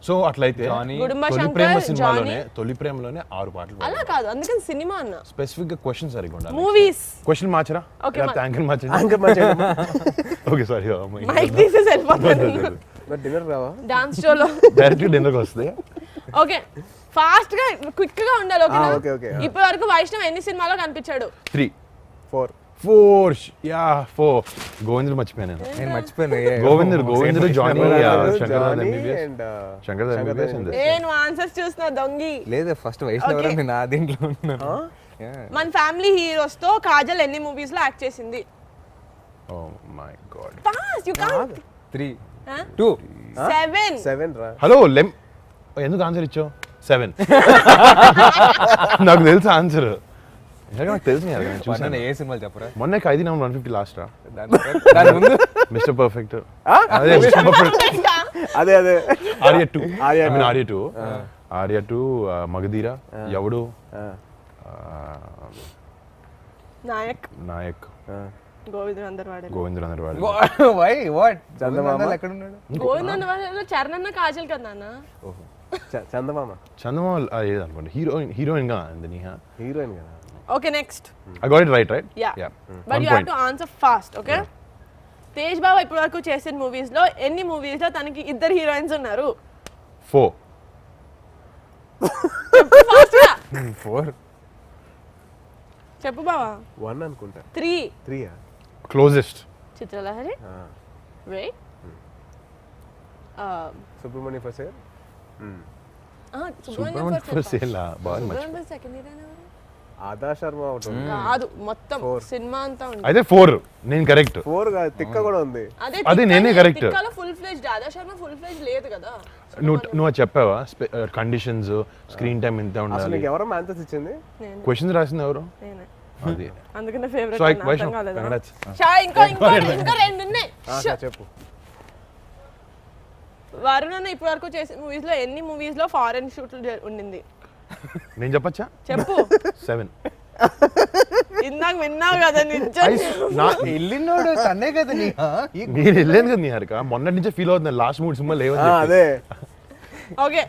సో అట్లయితే జానీ, గుడుంబ తొలి శంకర్, ప్రేమ జానీ. సినిమాలోనే తొలి ప్రేమలోనే 6 పాటలు అలా కాదు, అందుకని సినిమా అన్న. స్పెసిఫిక్ గా క్వశ్చన్ సరిగ్గా ఉండాలి. మూవీస్. క్వశ్చన్ మార్చరా? Okay, లేకపోతే యాంకర్ మార్చరా? ఇంకా మంచిగా ఓకే సారీ. మైక్ తీసేసి వెళ్ళిపోతాను. మరి డిన్నర్ రావా? డాన్స్ షోలో డైరెక్ట్ డిన్నర్కి వస్తుంది. ఓకే ఫాస్ట్ గా క్విక్ గా ఉండాలి. ఓకేనా? Okay okay. ఇప్పటి వరకు వైష్ణవ్ ఎన్ని సినిమాలో కనిపించాడు? 3 4 గోవిందుడు మర్చిపోయాను నేను. నేను మర్చిపోయాను. గోవిందుడు జానీ జానీ and శంకర్ నేను ఆన్సర్స్ చూస్తున్నా దొంగి. లేదు ఫస్ట్ వైష్ణవరా నేను ఆ దీంట్లో ఉన్నాను. మన ఫ్యామిలీ హీరోస్ తో కాజల్ ఎన్ని మూవీస్ లో యాక్ట్ చేసింది? Oh my god. Fast you can't. 3 2 7 7 రా. హలో ఎందుకు ఆన్సర్ ఇచ్చావు? 7. నాకు తెలుసు ఆన్సర్. నాకు తెలుసు కదా, నేను చూసాను. ఏ సినిమాలు చెప్పరా? మొన్న ఖైదీ నంబర్ 150 లాస్ట్ రా. దాని ముందు మిస్టర్ పర్ఫెక్ట్. అదే మిస్టర్ పర్ఫెక్ట్. అదే ఆర్య 2. ఆర్య 2, మగధీర, ఎవడు, నాయక్, గోవింద్ అందరు వాడారు. గోవిందరు అందరు వాడు. వై వాట్ చందమామ ఎక్కడ ఉన్నాడు? గోవింద్ అందరు వాడారు. చరణ్ కాజల్ కదా నాన్న. చందమామ చందమామ ఏదనుకోండి, హీరోయిన్ గా అంది నీహా. హీరోయిన్ కదా. Okay next. I got it right? Yeah. But 1 you have point. to answer fast, okay? Tej బాబా ఇప్పటి వరకు చేసిన మూవీస్ లో ఎన్ని మూవీస్ లో తనకి ఇద్దరు హీరోయిన్స్ ఉన్నారు? 4. ఫాస్ట్ గా 4. చెప్పు బావా. 1 అనుకుంటా. 3. Closest. Chitralahari. Wait. Subrahmanya ఫసే. Superman for sale. బాగా మంచి. సెకండ్ హీరోయిన్ ఎవరు? ఆదా శర్మ ఒకటి ఉంది. కాదు మొత్తం సినిమా అంతా ఉంది. అయితే 4. నేను కరెక్ట్. 4 కాదు, తిక్క కూడా ఉంది. అది నేనే correct. తిక్కాలో ఫుల్ ఫ్లెజ్డ్. ఆదా శర్మ ఫుల్ ఫ్లెజ్డ్ లేదు కదా. నువ్వు అది చెప్పావా? కండిషన్స్, స్క్రీన్ టైం ఎంత అసలు ఉండాలి, నీకు ఎవరో ఆన్సర్స్ ఇచ్చింది? నేనే. క్వశ్చన్స్ రాసింది ఎవరు? నేనే. అది. అందుకనే ఫేవరెట్ So, అర్థం Vaishnav, కాలేదా? congrats. షా ఇంకా రెండు ఉన్నాయి. చెప్పు. వరుణ్ అన్న ఇప్పటి వరకు చేసిన మూవీస్ లో ఎన్ని మూవీస్ లో ఫారెన్ షూట్లు ఉండింది? నేను చెప్పచ్చా? చెప్పు. 7. ఇందాక విన్నావు కదా నిజం. వెళ్ళినోడు తన్నే కదా నీహా. నేను వెళ్ళాను కదా నీ హరిక. మొన్నటి నుంచే ఫీల్ అవుతుంది లాస్ట్ 3 సినిమా లేవని. అదే. Okay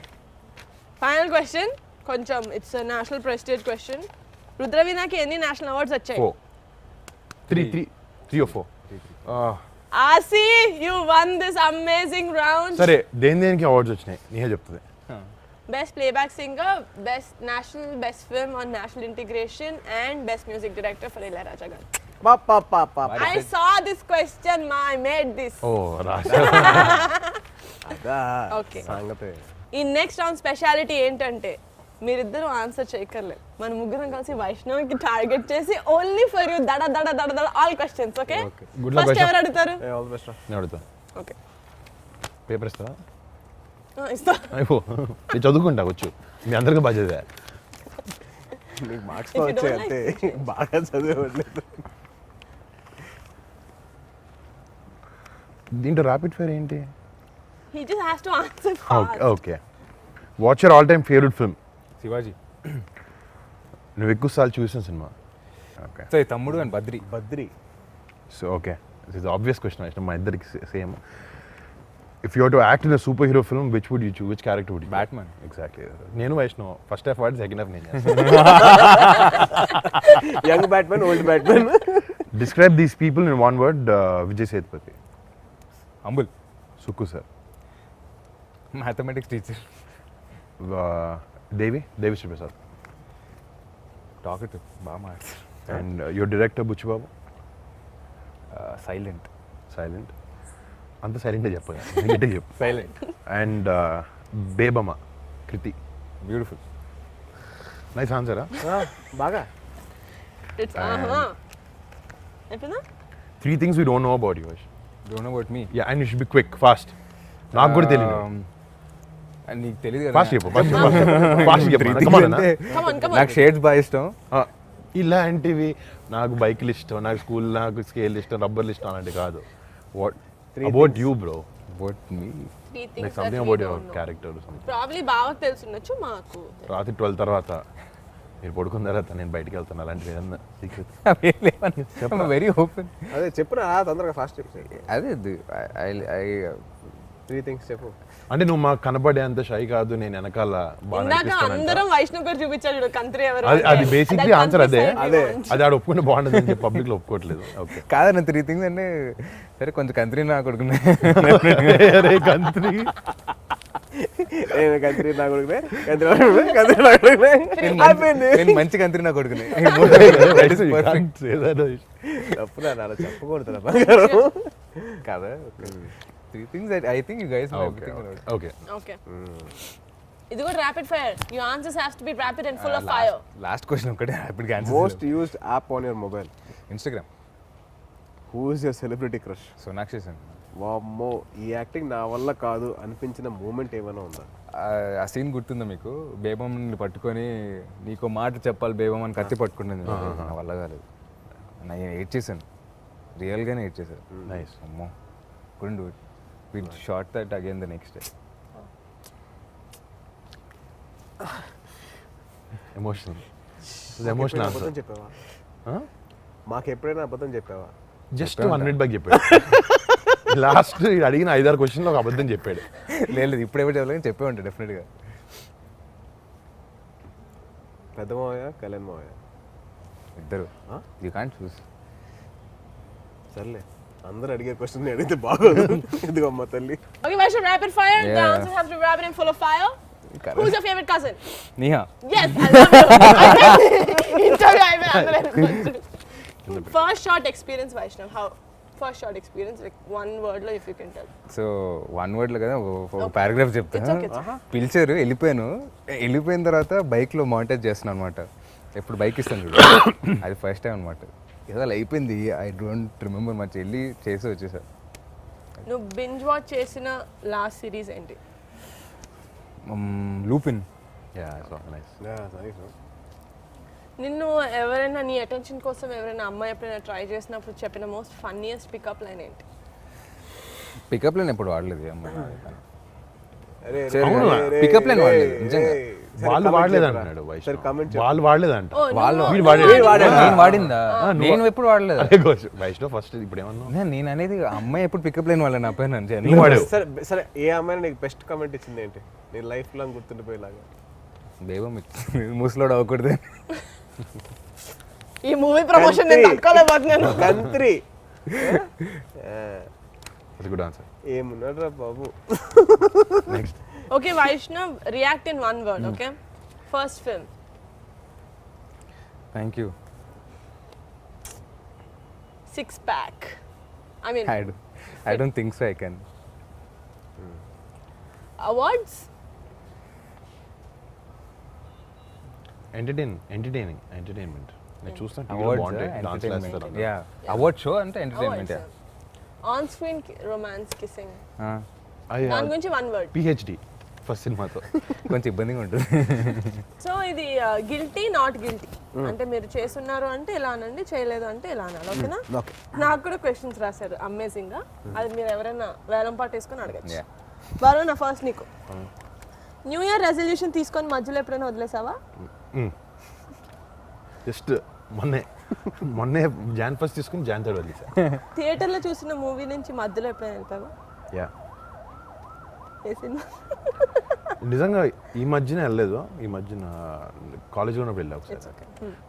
final question. కొంచెం ఇట్స్ నేషనల్ ప్రెస్టీజ్ క్వశ్చన్. రుద్రవీణకి ఎన్ని నేషనల్ అవార్డ్స్ వచ్చాయి? 4. 3 or 4. Aasi you won this amazing round. సరే, దేనికి అవార్డ్స్ వచ్చినాయి నీహే చెప్తుంది. Best playback singer, best national, best film on national integration and best music director for Ilaiyaraaja గారు. I saw this question, I made this. ఓ రాజా. అదా okay. సంగతే. ఈ నెక్స్ట్ రౌండ్ స్పెషాలిటీ ఏంటంటే మీరిద్దరూ ఆన్సర్ చేయక్కర్లేదు. మన ముగ్గురం కలిసి వైష్ణవ్కి టార్గెట్ చేసి ఓన్లీ ఫర్ యూ దడ దడ దడ దడ all questions. Okay Good luck, first Vaishnav. ఎవరు అడుగుతారు? All the best. నేను అడుగుతా. ఓకే పేపర్ ఇస్తావా? ఇస్తా. అయిపో, నేను చదువుకుంటా వచ్చు. మీ అందరికీ బాగా చదివా. నీకు మార్క్స్ If you వచ్చాయి don't అంతే, బాగా చదివేవాళ్ళలేదు. దీంట్లో ర్యాపిడ్ ఫైర్ ఏంటి? He just has to answer okay fast. Okay. What's your all time favourite film? Shivaji. నువ్వు ఎక్కువ సార్లు చూసిన సినిమా? ఓకే. సో ఈ Thammudu and Badri. So okay, this is obvious question. మా ఇద్దరికి same. If you have to act in a super hero film, which would you choose? Which character would you? Batman. Exactly. నేను Vaishnav first half వాడి, second half నేను. Young batsmen, old batsmen. Describe these people in one word. Vijay Sethupathi. Humble. Sukku sir. Mathematics teacher. Devi Sri Prasad. Talkative, బాగా మాట్లాడు. And your director Buchi Babu. Silent. Silent. అంత సైలెంట్గా చెప్పు. చెప్పు. Silent. And Bebamma Krithi. Beautiful. Nice ఆన్సరా? బాగా. It's అయిపోయిందా? 3 things we don't know about you. Don't know about me. Yeah, and you should be quick, fast. నాకు కూడా తెలియదు. నీకు తెలియదు ఫాస్ట్ చెప్పు. ఫాస్ట్ చెప్పు. Come on, అన్న. Come on. నాకు షేడ్స్ బాగా ఇష్టం. ఇలాంటివి నాకు బైక్లు ఇష్టం, నాకు స్కూల్, నాకు స్కేల్ ఇష్టం, రబ్బర్లు ఇష్టం అలాంటివి కాదు. What about you bro? About me. 3 things like that something we about don't your know. Character. Probably బాగా తెలుసుండొచ్చు మాకు. రాత్రి 12 తర్వాత మీరు పడుకున్న తర్వాత నేను బయటికి వెళ్తాను, అలాంటివి ఏదన్నా సీక్రెట్? Very open. అదే చెప్పురా తొందరగా, ఫాస్ట్ చెప్పు. అదే 3 థింగ్స్ చెప్పు. అంటే నువ్వు మాకు కనబడే అంత షై కాదు, నేను వెనకాల బాగా ఇందాక అనిపిస్తానంట. అందరం వైష్ణవ్ గారు చూపించాడు చూడు కంత్రి ఎవరు. అది బేసిక్లీ ఆన్సర్ అదే. అదే. అది ఆడ ఒప్పుకుంటే బాగుంటుంది అని చెప్పి పబ్లిక్ లో ఒప్పుకోవట్లేదు. ఓకే. కాదన్న 3 things అంటే సరే కొంచెం కంత్రి నా కొడుకునే. కంత్రి కంత్రి నా కొడుకునే, కంత్రి నా కొడుకునే. అయిపోయింది. నేను మంచి కంత్రి నా కొడుకునే. తప్పురా, అలా చెప్పకూడదు కాదా? 3 things that I think you guys know everything about. Okay. Okay ఇది కూడా rapid fire. Your answers have to be rapid and full of fire. Last question ఒకటే ర్యాపిడ్ గా answer. Most used app on your mobile? Instagram. Who is your celebrity crush? Sonakshi Sen. వామ్మో, ఈ acting నా వల్ల కాదు అనిపించిన మూమెంట్ ఏమైనా ఉందా? ఆ సీన్ గుర్తుందా మీకు? బేబమ్మని పట్టుకొని నీకు మాట చెప్పాలి బేబమ్మని కత్తి పట్టుకుంటుంది, నా వల్ల కాలేదు. నేను ఏడ్ చేశాను, రియల్గానే ఏడ్ చేశాను. నైస్. అమ్మో couldn't do it. We shot that again the next day. Emotional ఎప్పుడైనా ఆన్సర్. అబద్ధం చెప్పావా? మాకు ఎప్పుడైనా అబద్ధం చెప్పావా? జస్ట్ 1 minute బ్యాక్ చెప్పాడు. లాస్ట్ అడిగిన 5-6 క్వశ్చన్లో ఒక అబద్ధం చెప్పాడు. లేదు ఇప్పుడు ఎవరు చెప్పలేదు, చెప్పే ఉంటాడు డెఫినెట్గా. పెద్ద మావయ్య, కళ్యాణ్ మావయ్య ఇద్దరు. యూ కాంట్ చూస్. సర్లే, అందరూ అడిగే క్వశ్చన్ అడిగితే బాగోదు. ఇదిగో అమ్మ తల్లి. Okay, Vaishnav, rapid fire. The Yeah. answers have to be rapid and full of fire. Who's your favorite cousin? Neha. Yes, I love you. Interview అయిపోయింది. First shot experience, Vaishnav. How? First shot experience, like one word lo if you can tell. So 1 wordలో కదా ఒక paragraph It's చెప్తాను. okay, it's okay. పిలిచారు, వెళ్ళిపోయిన తర్వాత బైక్లో monitor చేస్తున్నాను అనమాట. ఎప్పుడు బైక్ ఇస్తాను చూడు, అది ఫస్ట్ టైం అనమాట. ఏదో అలా అయిపోయింది, ఐ డోంట్ రిమెంబర్ మచ్. వెళ్ళి చేసి వచ్చేసా. నువ్వు బింజ్ వాచ్ చేసిన లాస్ట్ సిరీస్ ఏంటి? లూపిన్. Yeah so nice. నిన్ను ఎవరైనా నీ అటెన్షన్ కోసం ఎవరైనా అమ్మాయి ఎప్పుడైనా ట్రై చేసినప్పుడు చెప్పిన మోస్ట్ ఫన్నీయెస్ట్ పికప్ లైన్ ఏంటి? పికప్ లైన్ ఎప్పుడు వాడలేదు అమ్మాయి. అరే అవునా? పికప్ లైన్ వాడలేదు నిజంగా. వాళ్ళు వాడలేదు అంటున్నాడు సరే కామెంట్ వాళ్ళు వాడలేదంట. వాళ్ళు వీడు వాడాడు. నేను వాడిందా? నేను ఎప్పుడు వాడలేదు. అదే వైష్ణవ్ ఫస్ట్ ఇప్పుడు ఏమన్నా నేను అనేది అమ్మాయి ఎప్పుడు పికప్ లైన్ వాళ్ళ నా పైన నువ్వు వాడావు. సరే సరే, ఏ అమ్మాయి నీకు బెస్ట్ కామెంట్ ఇచ్చింది ఏంటి? నీ లైఫ్ లాంగ్ గుర్తుండిపోయేలాగా. బేబం ముసలోడు అవ్వకూడదు. ఈ మూవీ ప్రమోషన్ నేను తట్టుకోలేకపోతున్నాను. కంత్రి అది గుడ్ ఆన్సర్. ఏమున్నాడు రా బాబు. Next. Okay, Vaishnav, react in one word, okay? First film. Thank you. Six pack. I mean, I don't think so I can. awards? Entertainment నేను చూస్తాను. Awards, entertainment. Yeah, award show అంటే entertainment. Awards. On screen romance kissing. అది దాని గురించి one word. PhD first సినిమాతో కొంచెం ఇబ్బందిగా ఉంటుంది. సో ఇది గిల్టీ నాట్ గిల్టీ అంటే మీరు చేస్తున్నారు అంటే ఇలా అనండి, చేయలేదు అంటే ఇలా అనాలి, ఓకేనా? నాకు కూడా క్వశ్చన్స్ రాశారు అమేజింగ్ గా, అది మీరు ఎవరైనా వేలం పాటు వేసుకొని అడగచ్చు. వరుణ్, నా ఫస్ట్ నీకు. న్యూ ఇయర్ రెజల్యూషన్ తీసుకొని మధ్యలో ఎప్పుడైనా వదిలేసావా? జస్ట్ మొన్నే జాన్ ఫస్ట్ తీసుకుని జాన్ థర్డ్ వదిలేసా. థియేటర్లో చూసిన మూవీ నుంచి మధ్యలో ఎప్పుడైనా వెళ్తావా? యా, ఏ సినిమా? నిజంగా ఈ మధ్యన వెళ్ళలేదు. ఈ మధ్యన కాలేజ్లో ఉన్నప్పుడు వెళ్ళా ఒకసారి.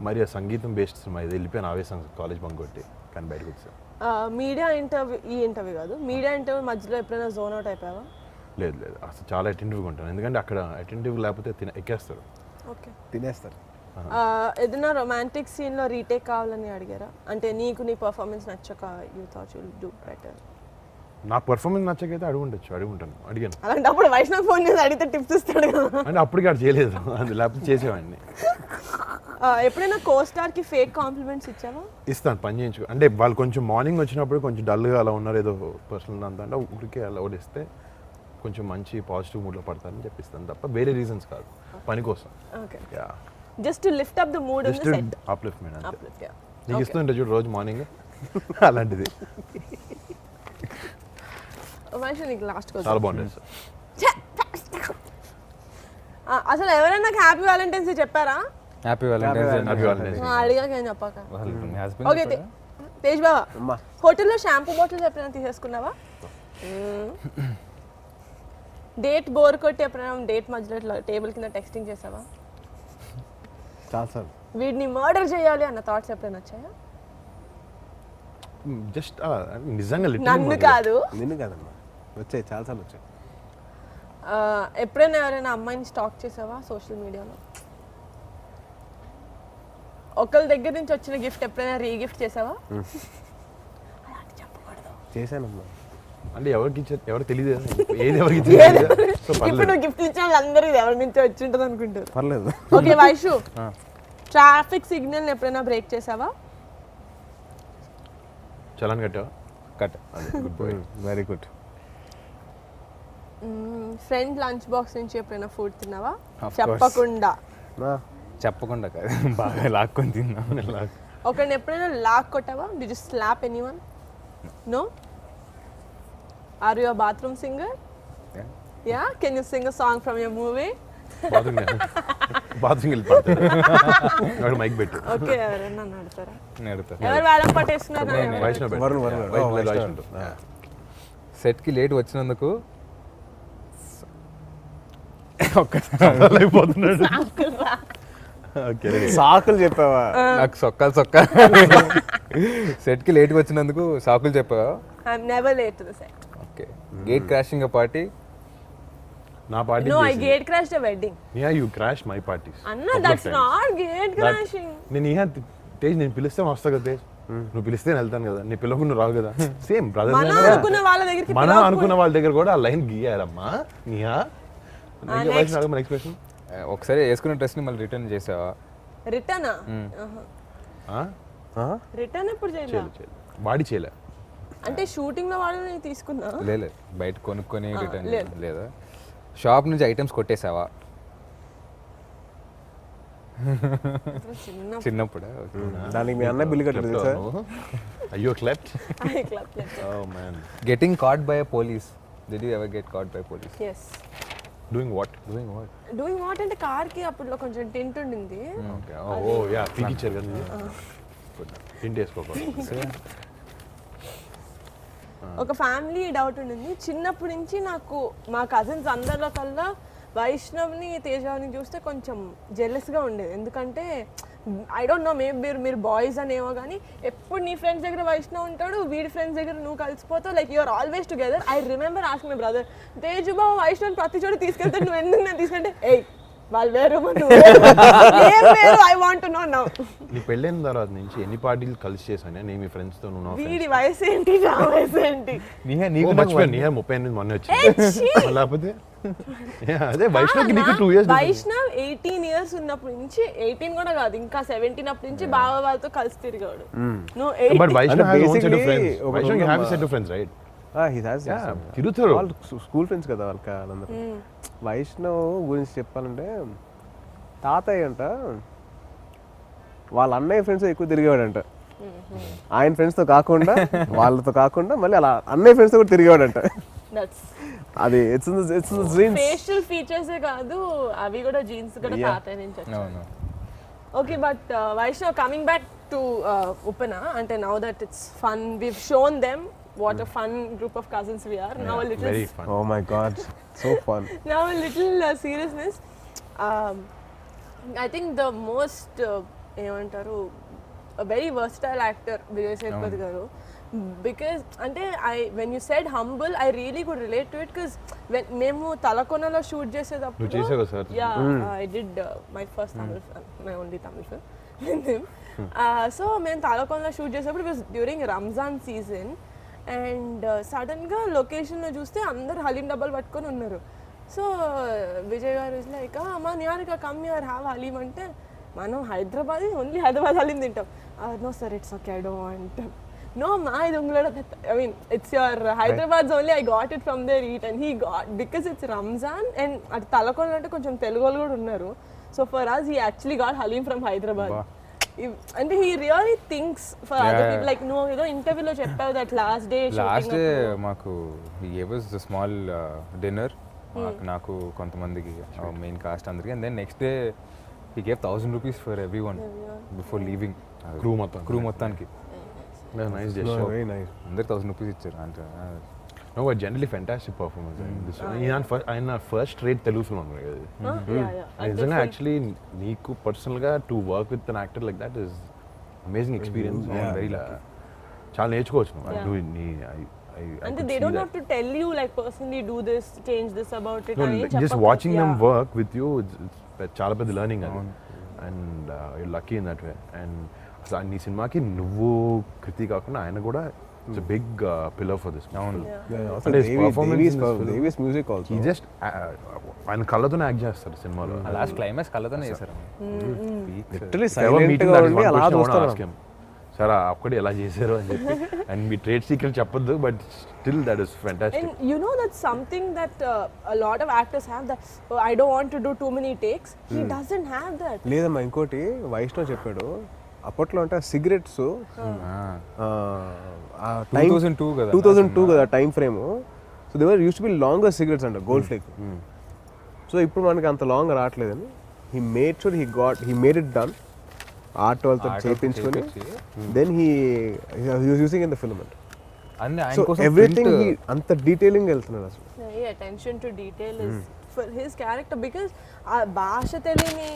మరి ఆ సంగీతం బేస్డ్ సినిమా ఇది వెళ్ళిపోయిన ఆవేశం కాలేజ్ బంక్ కొట్టి, కానీ బయటకు వచ్చా. మీడియా ఇంటర్వ్యూ, ఈ ఇంటర్వ్యూ కాదు, మీడియా ఇంటర్వ్యూ మధ్యలో ఎప్పుడైనా జోన్ అవుట్ అయిపోయావా? లేదు అసలు చాలా అటెంటివ్గా ఉంటాను, ఎందుకంటే అక్కడ అటెంటివ్ లేకపోతే ఎక్కేస్తారు, ఓకే, తినేస్తారు. ఏదైనా రొమాంటిక్ సీన్లో రీటేక్ కావాలని అడిగారా? అంటే నీకు నీ పర్ఫార్మెన్స్ నచ్చక you thought you will do better. నా పర్ఫార్మెన్స్ నచ్చకైతే అడిగాను. అలాంటప్పుడు వైష్ణవ్ ఫోన్ చేసి అడిగితే టిప్స్ ఇస్తాడు కదా. అంటే అప్పటికి అది చేయలేదు, లేకపోతే చేసేవాడిని. ఎప్పుడైనా కోస్టార్కి ఫేక్ కాంప్లిమెంట్స్ ఇచ్చావా? ఇస్తాను, పని చేయించు. అంటే వాళ్ళు కొంచెం మార్నింగ్ వచ్చినప్పుడు కొంచెం డల్గా అలా ఉన్నారు, ఏదో పర్సనల్ అంతా అంటే ఊరికే అలా ఓడిస్తే కొంచెం మంచి పాజిటివ్ మూడ్లో పడతారని చెప్పిస్తాను తప్ప వేరే రీజన్స్ కాదు, పని కోసం. Okay, yeah, just to lift up the mood in the set. Upliftment అంతే. Uplift, yeah. నీకు ఇస్తుంటే చూడు రోజు మార్నింగ్ అలాంటిది. వైష్ణవ్, నీకు లాస్ట్ క్వశ్చన్. చాలా బాగుంటుంది సార్. అసలు ఎవరైనా నాకు హ్యాపీ వ్యాలంటైన్స్ డే చెప్పారా? Happy Valentine's Day. అడిగాక ఏం చెప్పాక. మీ హస్బెండ్ ఓకే, తేజ్ బావా, అమ్మా. హోటల్లో షాంపూ బాటిల్స్ ఎప్పుడైనా తీసేసుకున్నావా? డేట్ బోర్ కొట్టి ఎప్పుడైనా డేట్ మధ్యలో ఇట్లా టేబుల్ కింద టెక్స్టింగ్ చేసావా? చాలా సార్. వీడిని మర్డర్ చేయాలి అన్న థాట్స్ ఎప్పుడైనా వచ్చాయా? జస్ట్ నిజంగా నన్ను కాదు, నిన్ను కాదమ్మా, వచ్చాయి, చాలాసార్లు వచ్చాయి. ఎప్పుడైనా ఎవరైనా అమ్మాయిని స్టాక్ చేసావా సోషల్ మీడియాలో? ఒకళ్ళ దగ్గర నుంచి వచ్చిన గిఫ్ట్ ఎప్పుడైనా రీగిఫ్ట్ చేసావా? చేశానమ్మా. అంటే ఎవరు తెలియదు, ఏది ఎవరికి తెలియదు. సో ఇప్పుడు నువ్వు గిఫ్ట్ ఇచ్చిన వాళ్ళందరూ ఇది ఎవరి నుంచి వచ్చి ఉంటుంది అనుకుంటారు. పర్లేదు. ఓకే వైషు, ట్రాఫిక్ సిగ్నల్ ఎప్పుడైనా బ్రేక్ చేసావా? చలాన్ కట్టావా? కట్. అదే, good boy, very good. Friend lunch box నుంచి ఎప్పుడైనా ఫుడ్ తిన్నావా? Of course. చెప్పకుండా. చెప్పకుండా కాదు, బాగా లాక్కొని తిన్నాను. ఒకరిని ఎప్పుడైనా లాక్ కొట్టావా? Did you slap anyone? No? Are you a bathroom singer? Yeah. Yeah? Can you sing a song from your movie? Bathroom వెళ్ళి పడతాడు మైక్ పెట్టు. ఓకే, ఎవరైనా నడతారా? నేను అడుగుతా. ఎవరు వేలం పట్టేస్తున్నారు? వైష్ణవ్ పెట్టు. వరుణ్, వరుణ్. వైట్ Oh, లేదు, వైష్ణవ్. వైష్ణవ్ ఉంటుంది. సెట్కి లేట్ వచ్చినందుకు అయిపోతున్నాడు. Okay ready. సాకులు చెప్పావా? నాకు సొక్క సెట్కి లేట్గా వచ్చినందుకు సాకులు చెప్పావా? I'm never late to the set. Okay. Gate crashing party. నా party No, I gate crashed a wedding. Yeah you crash my parties. Anna, that's not gate crashing. నేను ఇహ తేజ్ నేను పిలిస్తే వస్తా కదా తేజ్, నువ్వు పిలిస్తే నేను వెళ్తాను కదా, నీ పిల్లకు నువ్వు రావు కదా. సేమ్ మన బ్రదర్ అనుకున్న వాళ్ళ దగ్గరికి మనం అనుకున్న వాళ్ళ దగ్గర కూడా ఆ లైన్ గీయారమ్మా. నీహా మన ఎక్స్ప్రెషన్ ఒకసారి వేసుకున్న డ్రెస్ని మళ్ళీ రిటర్న్ చేసావా? రిటర్న్ రిటర్న్ ఎప్పుడు చేయలేదు. చేయలేదు బాడీ చేయలే. అంటే షూటింగ్ లో వాళ్ళు నేను తీసుకున్నా. లేదు, బయట కొనుక్కొని రిటర్న్ లేదు. లేదా? షాప్ నుంచి ఐటమ్స్ కొట్టేసావా? చిన్న చిన్నప్పుడా? దానికి మీ అన్న బిల్లు కట్టలేదు సార్. అయ్యో క్లెప్ట్. Club oh man. Getting caught by a police. Did you ever get caught by police? Yes. Doing what? Doing what అంటే కార్ కి అప్పుడు కొంచెం టెంట్ ఉండింది. ఓకే. ఓ యా పీకిచ్చారు కదా. ఇంటి వేసుకోకూడదు. ఒక ఫ్యామిలీ డౌట్ ఉండింది చిన్నప్పటి నుంచి నాకు. మా కజిన్స్ అందరిలో కల్లా వైష్ణవ్ని తేజాని చూస్తే కొంచెం జెలస్గా ఉండేది. ఎందుకంటే ఐ డోంట్ నో, మేబీ మీరు బాయ్స్ అనేమో కానీ ఎప్పుడు నీ ఫ్రెండ్స్ దగ్గర వైష్ణవ్ ఉంటాడు, వీడి ఫ్రెండ్స్ దగ్గర నువ్వు కలిసిపోతావు. Like you're always together. I remember asking my brother, Teju బాబు వైష్ణవ్ ప్రతి చోట తీసుకెళ్తాడు, నువ్వు ఎందుకు నేను తీసుకుంటే ఏయ్ వాళ్ళు వేరు I want to no now. నీ పెళ్ళైన తర్వాత నుంచి ఎన్ని పార్టీలు కలిసి చేశాను నేను మీ ఫ్రెండ్స్ తో? నువ్వు వీడి వయసు ఏంటి, నా వయసు ఏంటి? నీకు మర్చిపోయాను. నీ 38 మొన్న వచ్చింది లేకపోతే అదే వైష్ణవ్కి నీకు 2 years. వైష్ణవ్ 18 years ఉన్నప్పటి నుంచి, 18 కూడా కాదు ఇంకా 17 అప్పటి నుంచి బావ వాళ్ళతో కలిసి తిరిగాడు. నువ్వు but Vaishnav has own set of basically friends. ఒక వైష్ణవ్ రోజు have a set of friends right? He has. తిరుగుతారు. వాళ్ళు స్కూల్ ఫ్రెండ్స్ కదా వాళ్ళందరూ. వైష్ణవ్ గురించి చెప్పాలంటే తాతయ్య అంట వాళ్ళ అన్నయ్య ఫ్రెండ్స్ ఎక్కువ తిరిగేవాడంట. ఆయన ఫ్రెండ్స్తో కాకుండా వాళ్ళతో కాకుండా మళ్ళీ అలా అన్నయ్య ఫ్రెండ్స్తో కూడా తిరిగేవాడంట. అది ఇట్స్ జీన్స్. ఫేషియల్ ఫీచర్స్ కాదు అవి కూడా, జీన్స్ కూడా తాతయ్య నుంచి వచ్చాయి. Okay, but Vaishnav coming back to Upana, అంటే now that it's fun, we've shown them what a fun group of cousins we are. Now a little Very fun. Oh my god, so fun. Now a little seriousness. I think the most ఏమంటారు a very versatile actor Vijay Sethupathi garu, because అంటే when you said humble, I really could relate to it, because when మేము తలకొనలో shoot చేసేటప్పుడు నువ్వు చేసావు కదా sir? yeah, I did my first Tamil film, my only Tamil film with him. So మేము తలకొనలో shoot చేసేటప్పుడు it was during Ramzan season, and సడన్గా లొకేషన్లో చూస్తే అందరు హలీం డబ్బాలు పట్టుకొని ఉన్నారు. సో విజయ్ గారు ఇస్ లైక్, అమ్మా Niharika come here have haleem అంటే, మనం హైదరాబాద్ ఓన్లీ హైదరాబాద్ హలీం తింటాం. No sir it's okay I don't. No మా ఇది ఉంగళ, I mean it's your Hyderabad only, I got it from there eat. And he got, because it's Ramzan and అటు తలకొండ అంటే కొంచెం తెలుగు వాళ్ళు కూడా ఉన్నారు. So for us he actually got haleem from Hyderabad. అంటే he really thinks for other people. Like నువ్వు ఏదో ఇంటర్వ్యూలో చెప్పావు దట్ లాస్ట్ డే మాకు he gave us a small dinner, నాకు కొంతమందికి మెయిన్ కాస్ట్ అందరికి. And then next day he gave 1000 rupees for everyone before leaving. Crew మొత్తానికి. Nice gesture. Very nice. అందరికి 1000 rupees ఇచ్చారు. అంటే No, but generally fantastic performance. ఆయన first rate Telugu film అన్నారు కదా. నిజంగా యాక్చువల్లీ నీకు పర్సనల్గా to work with an actor like that is amazing experience. Very lucky. చాలా నేర్చుకోవచ్చు నువ్వు. అంటే they don't have to tell you like personally do this, change this about it. Just watching them work with you, చాలా పెద్ద learning అది. And you lucky in that way. And అసలు నీ సినిమాకి నువ్వు కృతి కాకుండా ఆయన కూడా it's a big pillar for this film. Also Davies music also. He just ఆయన కళ్ళతోనే యాక్ట్ చేస్తారు సినిమాలో. లాస్ట్ క్లైమాక్స్ కళ్ళతోనే చేశారు. Literally silent గా ఉండి అలా చూస్తారు. సార్ ఒక్కటి ఎలా చేశారు అని చెప్పి అండ్ మీ ట్రేడ్ సీక్రెట్ చెప్పొద్దు but still that is fantastic. And you know that's something that a lot of actors have, that I don't want to do too many takes. He doesn't have that. లేదమ్మా ఇంకోటి వైష్ణవ్ చెప్పాడు అప్పట్లో అంటే cigarettes 2002 కదా 2002 కదా time frame. So they were use to be longer cigarettes అంట gold flake. So ఇప్పుడు మనకి అంత లాంగ్ రావట్లేదని he made sure he made it done art వాళ్ళతో చేయించుకొని then he using in the film అంట. అన్ని ఆయన సో కోసం ఎవ్రీథింగ్ అంత డీటెయిలింగ్ వెళ్తున్నాడు అసలు. Yeah, attention to detail is for his character, because భాష తెలియని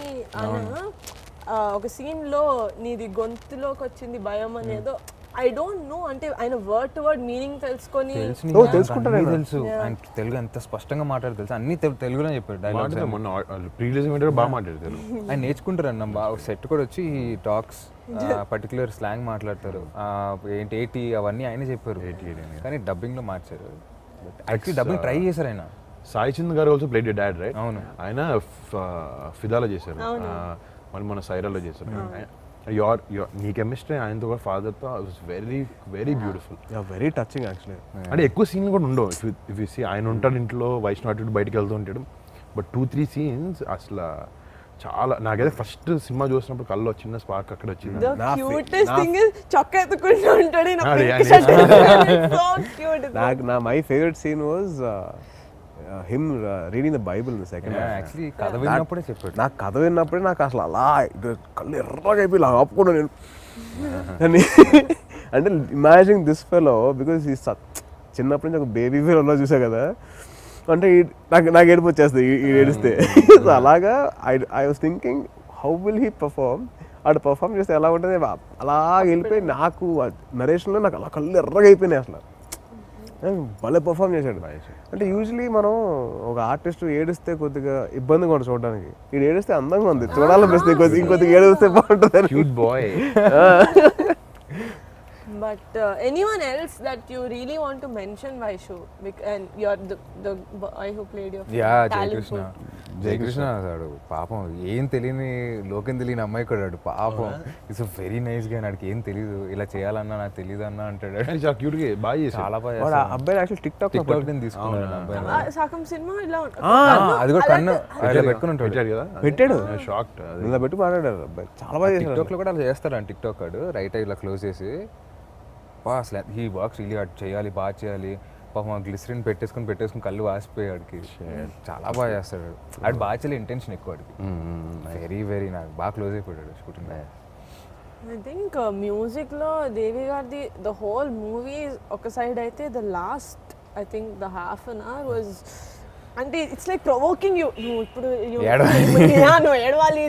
ఒక సీన్ లో నీది గొంతులోకి వచ్చింది భయం అనేదో ఐ డోంట్ నో, అంటే ఆయన వర్డ్ టు వర్డ్ మీనింగ్ తెలుసుకొని తెలుసుకుంటారు ఆయన. తెలుసు ఆయన తెలుగు ఎంత స్పష్టంగా మాట్లాడు తెలుసు, అన్ని తెలుగులో చెప్పారు డైలాగ్స్. మొన్న ప్రీవియస్ బాగా మాట్లాడతారు ఆయన నేర్చుకుంటారు అన్న బాగా. సెట్ కూడా వచ్చి టాక్స్ పర్టికులర్ స్లాంగ్ మాట్లాడతారు, ఏంటి ఏటి అవన్నీ ఆయన చెప్పారు, కానీ డబ్బింగ్ లో మార్చారు. యాక్చువల్లీ డబ్బింగ్ ట్రై చేశారు ఆయన. సాయి చంద్ గారు ఆల్సో ప్లేడ్ డాడ్ రైట్. అవును. ఆయన ఫిదాలో చేశారు, మళ్ళీ మన సైరాలో చేశారు. నీ కెమిస్ట్రీ ఆయనతో కూడా ఫాదర్తో was very very beautiful, very touching actually. అంటే ఎక్కువ సీన్లు కూడా ఉండవు. ఇఫ్ సీ ఆయన ఉంటాడు ఇంట్లో, వైష్ణవ్ అటు బయటకు వెళ్తూ ఉంటాడు, బట్ 2-3 సీన్స్ అసలు చాలా నాకైతే ఫస్ట్ సినిమా చూసినప్పుడు కల్లో చిన్న స్పార్క్ అక్కడ వచ్చింది. the cutest thing is చొక్కా ఎత్తుకుంటూ ఉంటాడు ఈయన అది pink shirt వేసుకొని. So cute. నా my favourite scene was him reading the Bible in the second. Actually కథ విన్నప్పుడే చెప్పాడు. నాకు కథ విన్నప్పుడే నాకు అసలు అలా కళ్ళు ఎర్రగా అయిపోయి ఇలా ఆపుకున్నాను నేను. అంటే ఇమాజిన్ దిస్ ఫెలో బికాస్ ఈ చిన్నప్పటి నుంచి ఒక బేబీ ఫెలో చూసా కదా, అంటే నాకు ఏడుపు వచ్చేస్తుంది ఈ ఏడిస్తే. సో అలాగా I was thinking how will he perform. అటు పర్ఫార్మ్ చేస్తే ఎలా ఉంటుంది, అలా వెళ్ళిపోయి నాకు నరేషన్లో నాకు అలా కళ్ళు ఎర్రగా అయిపోయినాయి అసలు. భలే పర్ఫామ్ చేశాడు. అంటే యూజువలీ మనం ఒక ఆర్టిస్ట్ ఏడిస్తే కొద్దిగా ఇబ్బందిగా ఉంటుంది చూడడానికి, ఇది ఏడిస్తే అందంగా ఉంది చూడాలనిపిస్తుంది, ఇంకొద్దిగా ఏడిస్తే బాగుంటుంది. Cute boy. But anyone else that you really want to mention, Vaishu, and you're the boy who played your Jayakrishna. Jayakrishna వాడు పాపం ఏం తెలియని లోకం తెలియని అమ్మాయి కూడా పాపం. ఇట్స్ వెరీ నైస్ గా, నాకు ఏం తెలియదు, ఇలా చేయాలన్నా నాకు తెలియదు అన్న అంటాడు. చాలా క్యూట్ గా బాగా చేశాడు. చాలా బాగా. అబ్బాయి యాక్చువల్ టిక్ టాక్ నేను తీసుకున్నాను అబ్బాయి. సగం సినిమా ఇలా అది కూడా కన్ను అలా పెట్టుకుని ఉంటాడు కదా, పెట్టాడు షాక్డ్ ఇలా పెట్టి మాట్లాడారు అబ్బాయి. చాలా బాగా టిక్ టాక్ లో కూడా అలా చేస్తాడు అని. టిక్ టాక్ వాడు రైట్ ఇలా క్లోజ్ చేసి అసలు హీ వర్క్స్ రియలీ హార్డ్, చేయాలి బాగా చేయాలి. పాపం గ్లిసరిన్ పెట్టేసుకుని కళ్ళు వాసిపోయాడికి. చాలా బాగా చేస్తాడు ఆడు. బాగా చేయాలి ఇంటెన్షన్ ఎక్కువ వాడికి. వెరీ వెరీ నాకు బాగా క్లోజ్ అయిపోయాడు షూటింగ్. ఐ థింక్ మ్యూజిక్ లో దేవి గారిది ద హోల్ మూవీ ఒక సైడ్ అయితే, the last I think the half an hour was, అంటే ఇట్స్ లైక్ ప్రొవోకింగ్ యూ. నువ్వు ఇప్పుడు నువ్వు ఏడవాలి.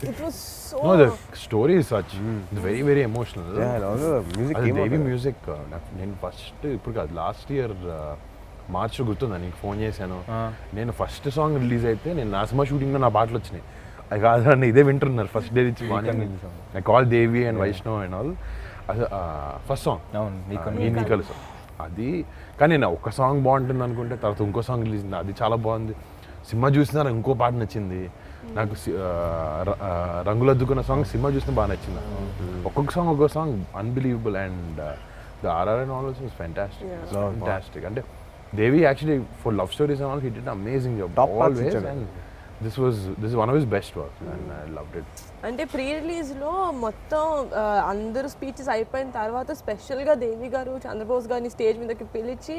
It was so No, the story is such. It's very very emotional. Devi music నేను ఫస్ట్ ఇప్పుడు కాదు లాస్ట్ ఇయర్ మార్చ్ గుర్తుందా నీకు ఫోన్ చేశాను. నేను ఫస్ట్ సాంగ్ రిలీజ్ అయితే నేను నా సినిమా షూటింగ్లో నా పాటలు వచ్చినాయి. అది కాదు ఇదే వింటున్నారు ఫస్ట్ డే నుంచి morning. I call Devi and Vaishnav and all. అది ఫస్ట్ సాంగ్ నీ కలుసు అది. కానీ నేను ఒక సాంగ్ బాగుంటుంది అనుకుంటే తర్వాత ఇంకో సాంగ్ రిలీజ్ అయింది, అది చాలా బాగుంది. సినిమా చూసినా ఇంకో పాట నచ్చింది నాకు. రంగులద్దుకున్న సాంగ్ సినిమా చూసినా బాగా నచ్చింది. ఒక్కొక్క song unbelievable. And the RR and all also was fantastic. అంటే Devi actually for love stories and all he did amazing job always. And this is one of his best work and I loved it. అంటే pre release లో మొత్తం అందరూ speeches అయిపోయిన తర్వాత special గా దేవి గారు చంద్రబోస్ గారిని స్టేజ్ మీదకి పిలిచి